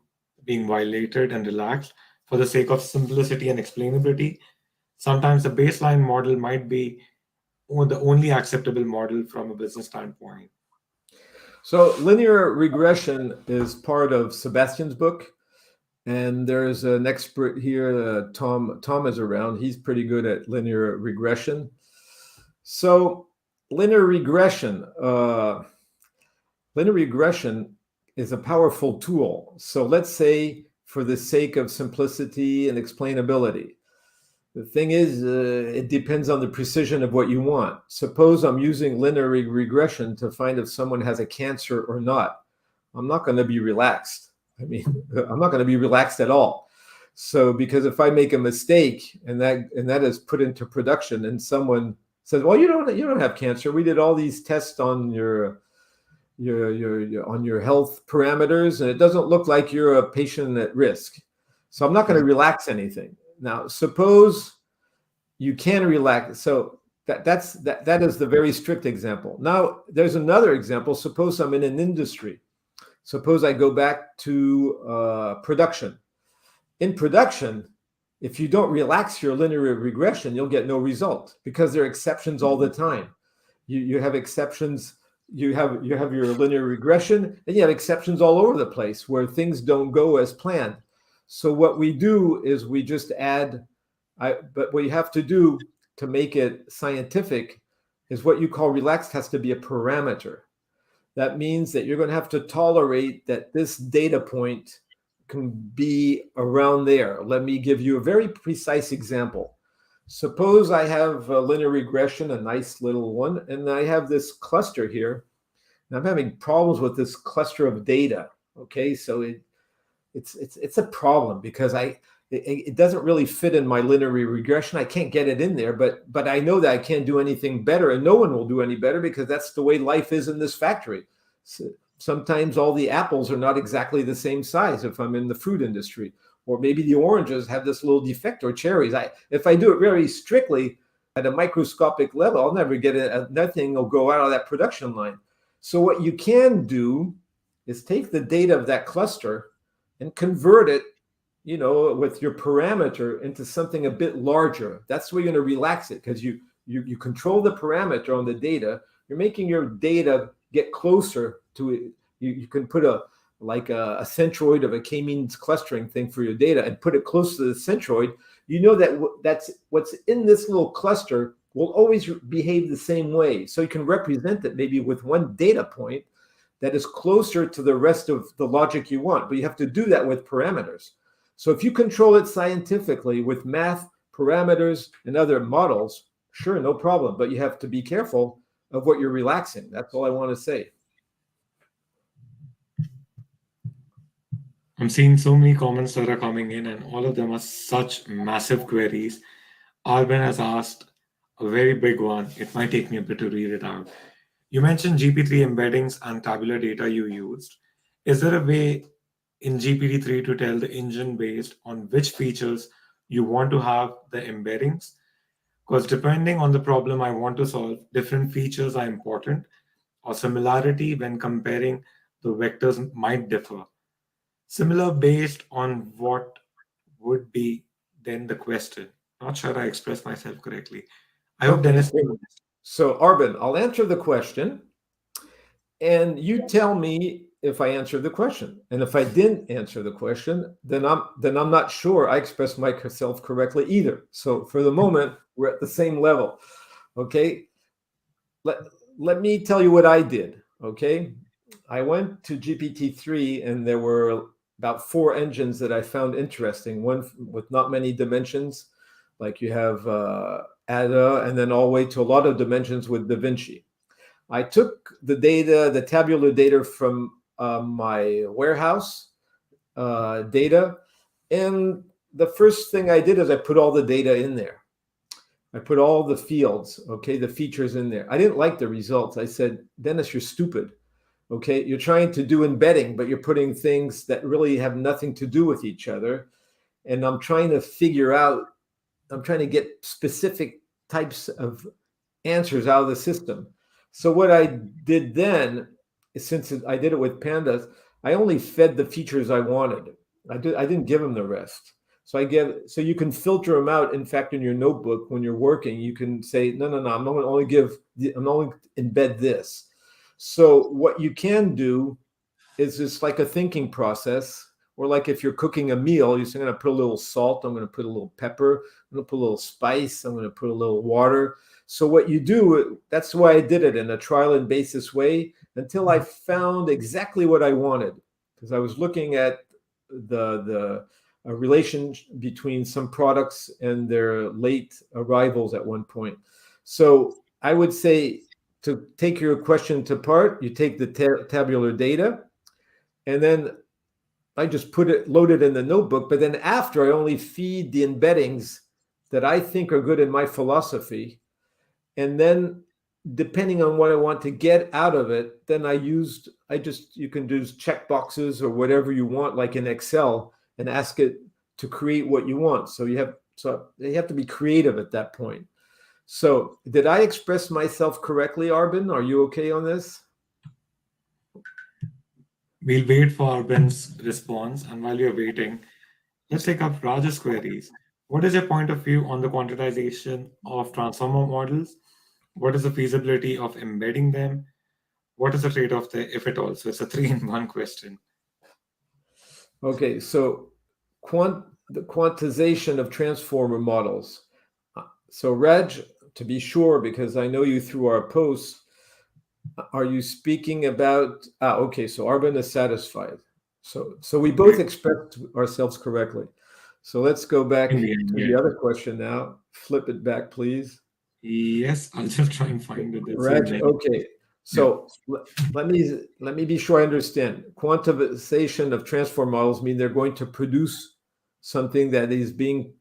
being violated and relaxed for the sake of simplicity and explainability. Sometimes the baseline model might be the only acceptable model from a business standpoint. So linear regression is part of Sebastian's book. And there's an expert here, Tom is around. He's pretty good at linear regression. So linear regression is a powerful tool. So let's say, for the sake of simplicity and explainability, the thing is, it depends on the precision of what you want. Suppose I'm using linear regression to find if someone has a cancer or not. I'm not going to be relaxed. I'm not going to be relaxed at all. So, because if I make a mistake and that is put into production, and someone says, "Well, you don't have cancer. We did all these tests on your health parameters, and it doesn't look like you're a patient at risk." So I'm not going to relax anything. Now, suppose you can relax. So that is the very strict example. Now, there's another example. Suppose I'm in an industry. Suppose I go back to production. In production, if you don't relax your linear regression, you'll get no result, because there are exceptions all the time. You have exceptions. You have your linear regression, and you have exceptions all over the place where things don't go as planned. So what we do is we just add. But what you have to do to make it scientific is what you call relaxed has to be a parameter. That means that you're going to have to tolerate that this data point can be around there. Let me give you a very precise example. Suppose I have a linear regression, a nice little one, and I have this cluster here. And I'm having problems with this cluster of data. Okay, so it's a problem because it doesn't really fit in my linear regression. I can't get it in there, but I know that I can't do anything better, and no one will do any better because that's the way life is in this factory. So sometimes all the apples are not exactly the same size if I'm in the fruit industry, or maybe the oranges have this little defect, or cherries. If I do it very strictly at a microscopic level, I'll never get it. Nothing will go out of that production line. So what you can do is take the data of that cluster and convert it, with your parameter into something a bit larger. That's where you're going to relax it because you control the parameter on the data. You're making your data get closer to it. You can put a centroid of a k-means clustering thing for your data and put it close to the centroid. You know that's what's in this little cluster will always behave the same way. So you can represent it maybe with one data point that is closer to the rest of the logic you want, but you have to do that with parameters. So if you control it scientifically with math, parameters, and other models, sure, no problem, but you have to be careful of what you're relaxing. That's all I want to say. I'm seeing so many comments that are coming in, and all of them are such massive queries. Arben has asked a very big one. It might take me a bit to read it out. You mentioned GPT embeddings and tabular data you used. Is there a way in GPT-3 to tell the engine based on which features you want to have the embeddings? Because depending on the problem I want to solve, different features are important, or similarity when comparing the vectors might differ. Similar based on what would be then the question. Not sure I expressed myself correctly. I hope Dennis. So Arben, I'll answer the question, and you tell me if I answered the question. And if I didn't answer the question, then I'm not sure I expressed myself correctly either. So for the moment, we're at the same level. Okay. Let me tell you what I did. Okay. I went to GPT-3 and there were about 4 engines that I found interesting. One with not many dimensions, like you have Ada, and then all the way to a lot of dimensions with Da Vinci. I took the data, the tabular data from my warehouse data, and the first thing I did is I put all the data in there. I put all the fields, okay, the features in there. I didn't like the results. I said, Dennis, you're stupid. Okay, you're trying to do embedding, but you're putting things that really have nothing to do with each other. And I'm trying to get specific types of answers out of the system. So what I did then, since I did it with pandas, I only fed the features I wanted. I didn't give them the rest. So you can filter them out. In fact, in your notebook, when you're working, you can say, no, I'm only embed this. So what you can do is just like a thinking process, or like if you're cooking a meal, you're saying, I'm going to put a little salt, I'm going to put a little pepper, I'm going to put a little spice, I'm going to put a little water. So what you do, that's why I did it in a trial and basis way until I found exactly what I wanted. Because I was looking at the relation between some products and their late arrivals at one point. So I would say, to take your question to part, you take the tabular data, and then I just load it in the notebook. But then after, I only feed the embeddings that I think are good in my philosophy. And then depending on what I want to get out of it, then you can do check boxes or whatever you want, like in Excel, and ask it to create what you want. So you have to be creative at that point. So did I express myself correctly, Arben? Are you okay on this? We'll wait for Arben's response. And while you're waiting, let's take up Raj's queries. What is your point of view on the quantization of transformer models? What is the feasibility of embedding them? What is the trade-off there, if at all? So it's a three-in-one question. Okay, so the quantization of transformer models. So Reg, to be sure, because I know you through our posts, are you speaking about, okay, so Arben is satisfied. So we both expressed ourselves correctly. So let's go back In to the end, the yeah. other question now. Flip it back, please. Yes, I'll just try and find it. There's so Reg, many. okay. So let me be sure I understand. Quantization of transform models mean they're going to produce something that is being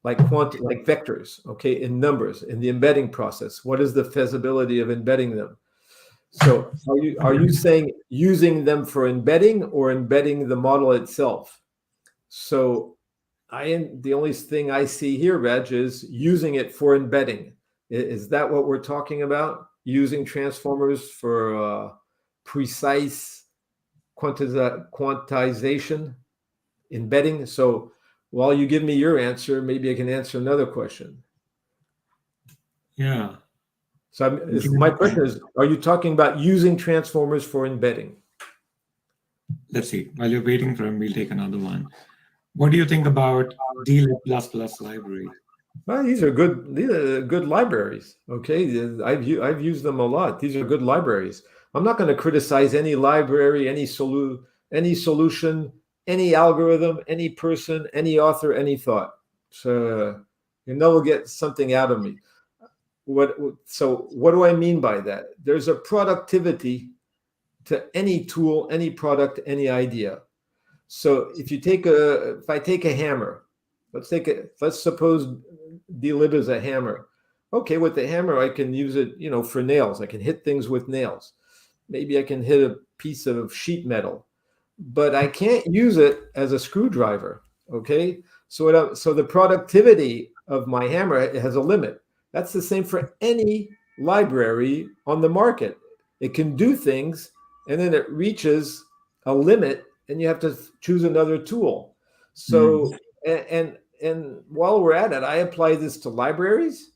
like vectors, okay, in numbers in the embedding process. What is the feasibility of embedding them? So are you saying using them for embedding or embedding the model itself? So the only thing I see here, Reg, is using it for embedding. Is that what we're talking about? Using transformers for precise quantization, embedding? So while you give me your answer, maybe I can answer another question. Yeah. So my question is, are you talking about using transformers for embedding? Let's see. While you're waiting for him, we'll take another one. What do you think about DLib++ library? Well, these are good libraries. Okay, I've used them a lot. These are good libraries. I'm not going to criticize any library, any solution, any algorithm, any person, any author, any thought. So you know, we'll get something out of me. So what do I mean by that? There's a productivity to any tool, any product, any idea. So if I take a hammer, let's suppose DLib is a hammer. Okay, with the hammer, I can use it, for nails. I can hit things with nails. Maybe I can hit a piece of sheet metal, but I can't use it as a screwdriver. Okay, so the productivity of my hammer has a limit. That's the same for any library on the market. It can do things, and then it reaches a limit, and you have to choose another tool. So and while we're at it, I apply this to libraries.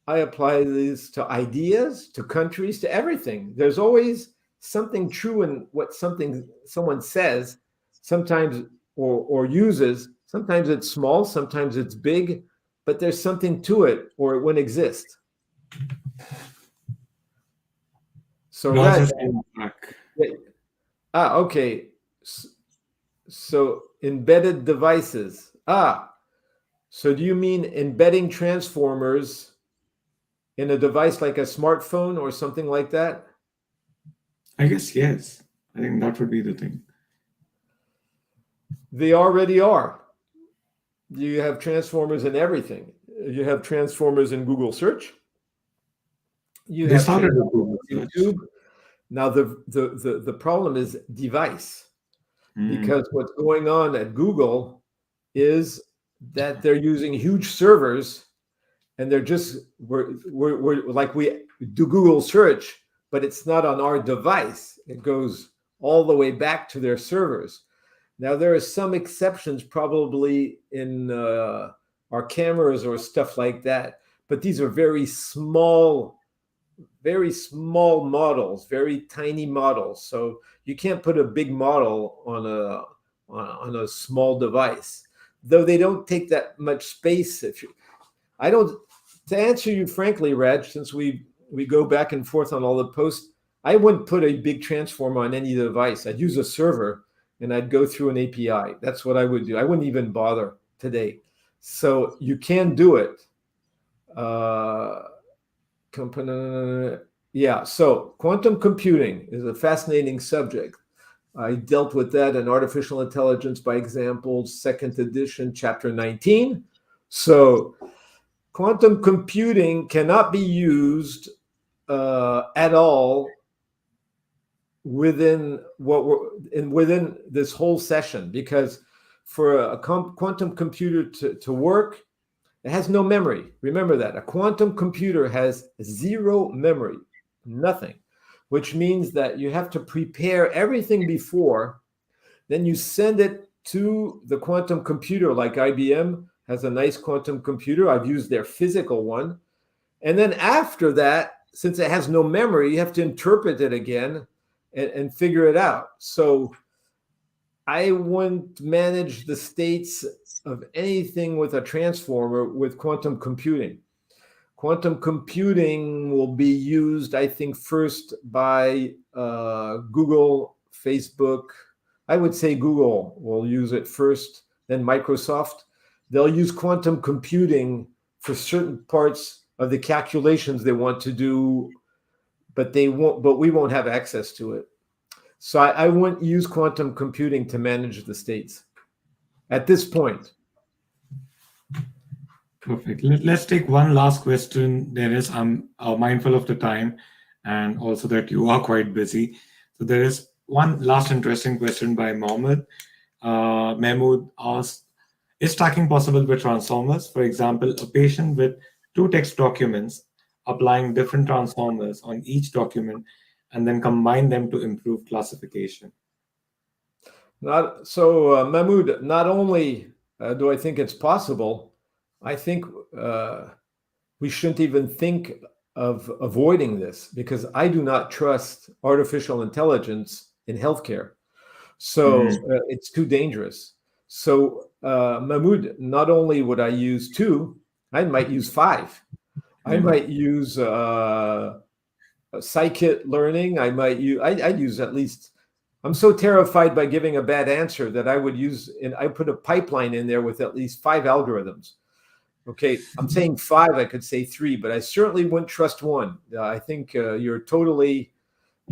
I apply this to ideas, to countries, to everything. There's always something true in what someone says, sometimes or uses. Sometimes it's small, sometimes it's big, but there's something to it, or it wouldn't exist. So Ross came back. Okay. So embedded devices. So do you mean embedding transformers in a device like a smartphone or something like that? I guess yes. I think that would be the thing. They already are. You have transformers in everything. You have transformers in Google search. You They have started with transformers Google in Search. YouTube. Now the problem is device, because what's going on at Google is that they're using huge servers, and they're just we're like, we do Google search, but it's not on our device. It goes all the way back to their servers. Now there are some exceptions probably in our cameras or stuff like that, but these are very small models, very tiny models. So you can't put a big model on a small device, though they don't take that much space. I don't, to answer you frankly, Raj, since we go back and forth on all the posts, I wouldn't put a big transformer on any device. I'd use a server and I'd go through an API. That's what I would do. I wouldn't even bother today. So you can do it. Yeah, so quantum computing is a fascinating subject. I dealt with that in Artificial Intelligence by Examples, second edition, chapter 19. So quantum computing cannot be used at all within within this whole session, because for a quantum computer to work, it has no memory. Remember that. A quantum computer has zero memory, nothing, which means that you have to prepare everything before, then you send it to the quantum computer. Like IBM has a nice quantum computer. I've used their physical one. And then after that, since it has no memory, you have to interpret it again and figure it out. So I wouldn't manage the states of anything with a transformer with quantum computing. Quantum computing will be used, I think, first by Google, Facebook. I would say Google will use it first, then Microsoft. They'll use quantum computing for certain parts of the calculations they want to do, but we won't have access to it. So I wouldn't use quantum computing to manage the states at this point. Perfect. Let's take one last question, Dennis. I'm mindful of the time and also that you are quite busy. So there is one last interesting question by Mohammed. Mahmood asks, is tracking possible with transformers? For example, a patient with two text documents applying different transformers on each document and then combine them to improve classification. Mahmood, not only do I think it's possible, I think we shouldn't even think of avoiding this, because I do not trust artificial intelligence in healthcare. So it's too dangerous. So Mahmood, not only would I use 2, I might use 5. I might use Sci-kit learning. I'd use at least. I'm so terrified by giving a bad answer that I would use, and I put a pipeline in there with at least 5 algorithms. Okay, I'm saying 5, I could say 3, but I certainly wouldn't trust 1. I think you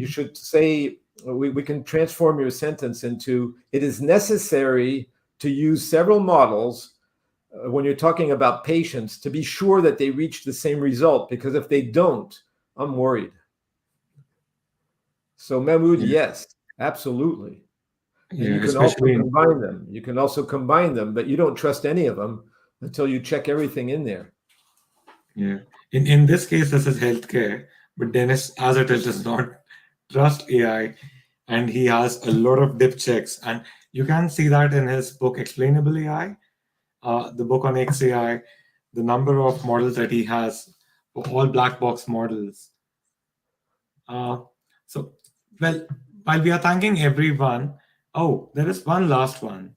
should say, we can transform your sentence into, it is necessary to use several models when you're talking about patients to be sure that they reach the same result, because if they don't, I'm worried. So Mahmood, yes, absolutely. And you can also combine them. You can also combine them, but you don't trust any of them until you check everything in there. Yeah. In this case, this is healthcare, but Dennis, as it is, does not trust AI, and he has a lot of dip checks. And you can see that in his book, Explainable AI, the book on XAI, the number of models that he has, all black box models. Well, while we are thanking everyone, there is one last one.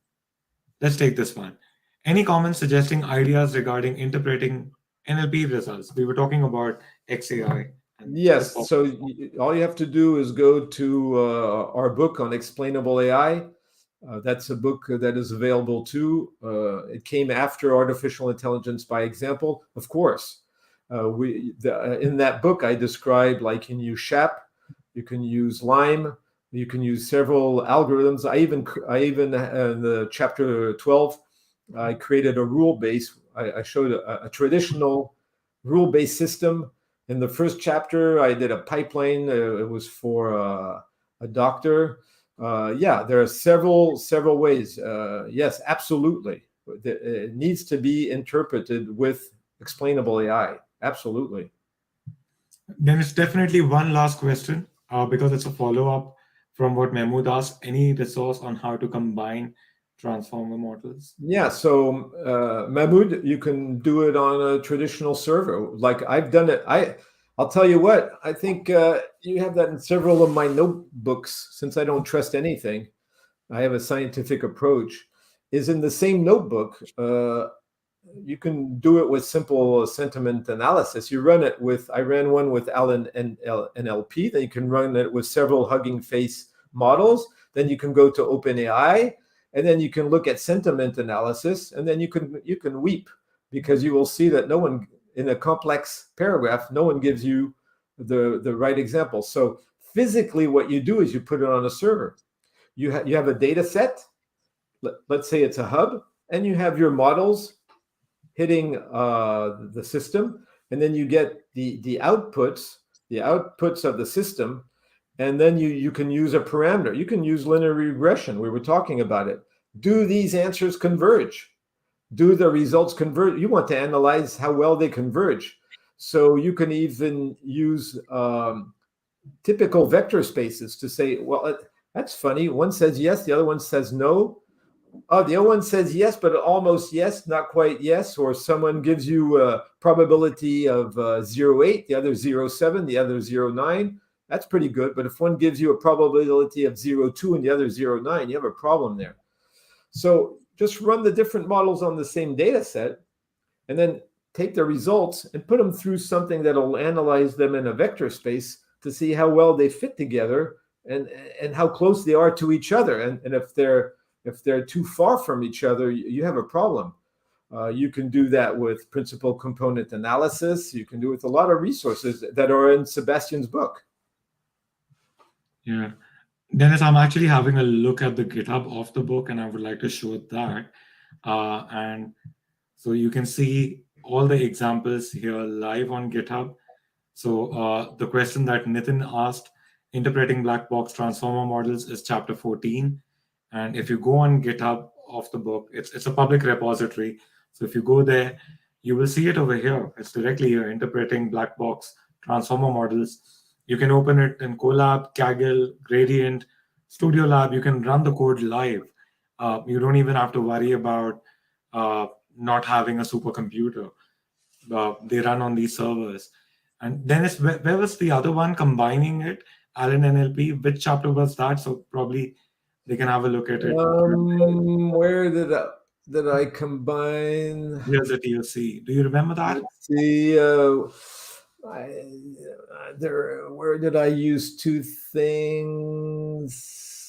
Let's take this one. Any comments suggesting ideas regarding interpreting NLP results? We were talking about XAI. Yes. So all you have to do is go to our book on Explainable AI. That's a book that is available too. It came after Artificial Intelligence by Example, of course. In that book, I described, like, you can use SHAP, you can use Lime, you can use several algorithms. I even in the chapter 12, I created a rule base. I showed a traditional rule-based system. In the first chapter, I did a pipeline. It was for a doctor. There are several ways. Yes, absolutely. It needs to be interpreted with Explainable AI. Absolutely. Then it's definitely one last question, because it's a follow-up from what Mahmood asked. Any resource on how to combine transformer models? Yeah, so Mahmood, you can do it on a traditional server. Like I've done it. I'll tell you what, I think you have that in several of my notebooks. Since I don't trust anything, I have a scientific approach. Is in the same notebook. You can do it with simple sentiment analysis. I ran one with Alan and NLP. Then you can run it with several Hugging Face models. Then you can go to OpenAI, and then you can look at sentiment analysis, and then you can weep, because you will see that no one, in a complex paragraph, no one gives you the right example. So physically, what you do is you put it on a server. You have a data set. Let's say it's a hub, and you have your models hitting the system, and then you get the outputs of the system, and then you can use a parameter. You can use linear regression. We were talking about it. Do these answers converge? Do the results converge? You want to analyze how well they converge. So you can even use typical vector spaces to say, well, that's funny. One says yes, the other one says no. Oh, the other one says yes, but almost yes, not quite yes. Or someone gives you a probability of 0.8, the other 0.7, the other 0.9. That's pretty good. But if one gives you a probability of 0.2 and the other 0.9, you have a problem there. So just run the different models on the same data set and then take the results and put them through something that'll analyze them in a vector space to see how well they fit together and how close they are to each other. And if they're too far from each other, you have a problem. You can do that with principal component analysis. You can do it with a lot of resources that are in Sebastian's book. Yeah. Dennis, I'm actually having a look at the GitHub of the book, and I would like to show that. And so you can see all the examples here live on GitHub. So the question that Nitin asked, interpreting black box transformer models, is chapter 14. And if you go on GitHub of the book, it's a public repository. So if you go there, you will see it over here. It's directly here, interpreting black box transformer models. You can open it in Colab, Kaggle, Gradient, Studio Lab. You can run the code live. You don't even have to worry about not having a supercomputer. They run on these servers. And Dennis, where was the other one combining it? Allen NLP. Which chapter was that? So probably they can have a look at it. Where did I combine? Here's the TOC. Do you remember that? Let's see. Where did I use two things?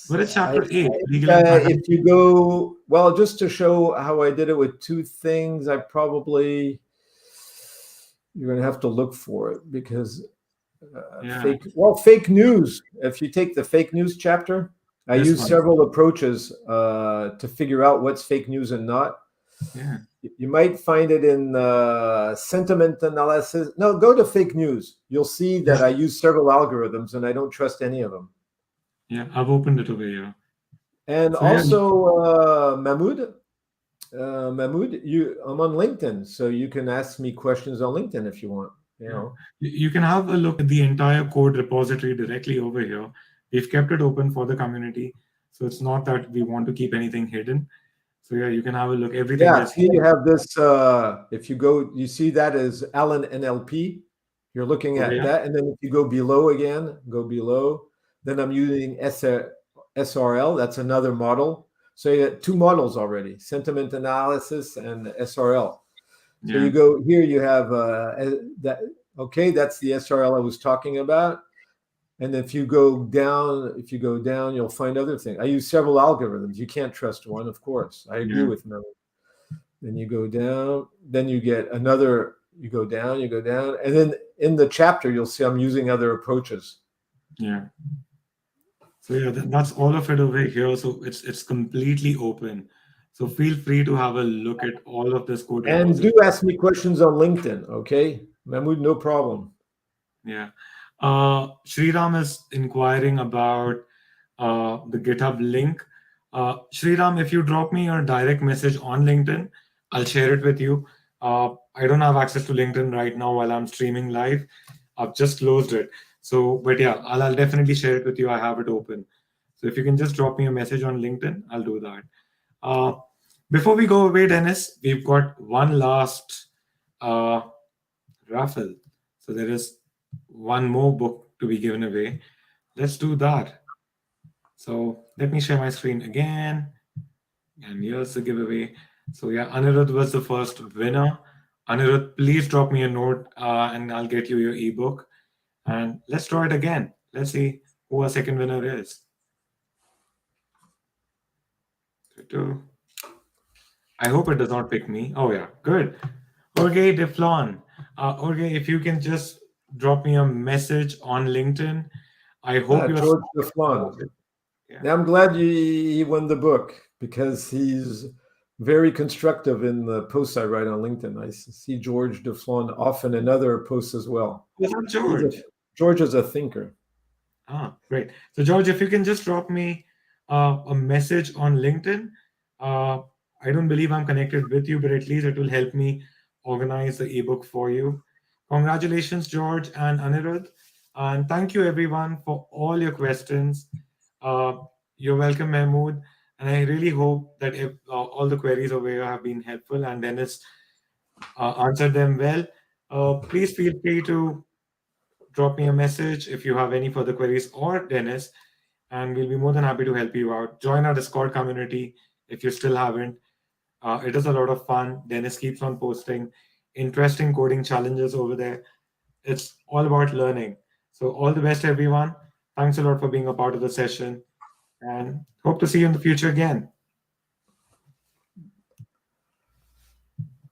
What is chapter 8? If you go, well, just to show how I did it with two things, you're going to have to look for it because fake news. If you take the fake news chapter, I use several approaches to figure out what's fake news and not. Yeah. You might find it in sentiment analysis. No, go to fake news. You'll see that I use several algorithms and I don't trust any of them. Yeah, I've opened it over here. And so, also, Mahmoud, I'm on LinkedIn, so you can ask me questions on LinkedIn if you want. You can have a look at the entire code repository directly over here. We've kept it open for the community, so it's not that we want to keep anything hidden. So yeah, you can have a look. Everything is here. You have this. If you go, you see that as Allen NLP. You're looking at that, and then if you go below again, then I'm using SRL. That's another model. So you got two models already: sentiment analysis and SRL. So you go here. You have that. Okay, that's the SRL I was talking about. And if you go down, you'll find other things. I use several algorithms. You can't trust one, of course. I agree with them. Then you go down, then you get another, you go down, and then in the chapter, you'll see I'm using other approaches. Yeah. So yeah, that's all of it over here. So it's completely open. So feel free to have a look at all of this code. And do ask me questions on LinkedIn, okay? Mahmoud, no problem. Yeah. Sriram is inquiring about the GitHub link. Sriram, if you drop me your direct message on LinkedIn, I'll share it with you. I don't have access to LinkedIn right now while I'm streaming live. I've just closed it. So, but yeah, I'll definitely share it with you. I have it open. So if you can just drop me a message on LinkedIn, I'll do that. Before we go away, Dennis, we've got one last raffle. So there is one more book to be given away. Let's do that. So let me share my screen again. And here's the giveaway. So yeah, Anirudh was the first winner. Anirudh, please drop me a note and I'll get you your ebook. And let's draw it again. Let's see who our second winner is. I hope it does not pick me. Oh yeah, good. Jorge Deflon. Jorge, if you can just drop me a message on LinkedIn. I hope you're George Deflon. Yeah. I'm glad he won the book because he's very constructive in the posts I write on LinkedIn. I see George Deflon often in other posts as well. Is that George? George is a thinker. Ah, great. So George, if you can just drop me a message on LinkedIn. I don't believe I'm connected with you, but at least it will help me organize the ebook for you. Congratulations, George and Anirudh. And thank you, everyone, for all your questions. You're welcome, Mahmood. And I really hope that if all the queries over here have been helpful and Dennis answered them well, please feel free to drop me a message if you have any further queries, or Dennis, and we'll be more than happy to help you out. Join our Discord community if you still haven't. It is a lot of fun. Dennis keeps on posting interesting coding challenges over there. It's all about learning. So, all the best, everyone. Thanks a lot for being a part of the session, and hope to see you in the future again.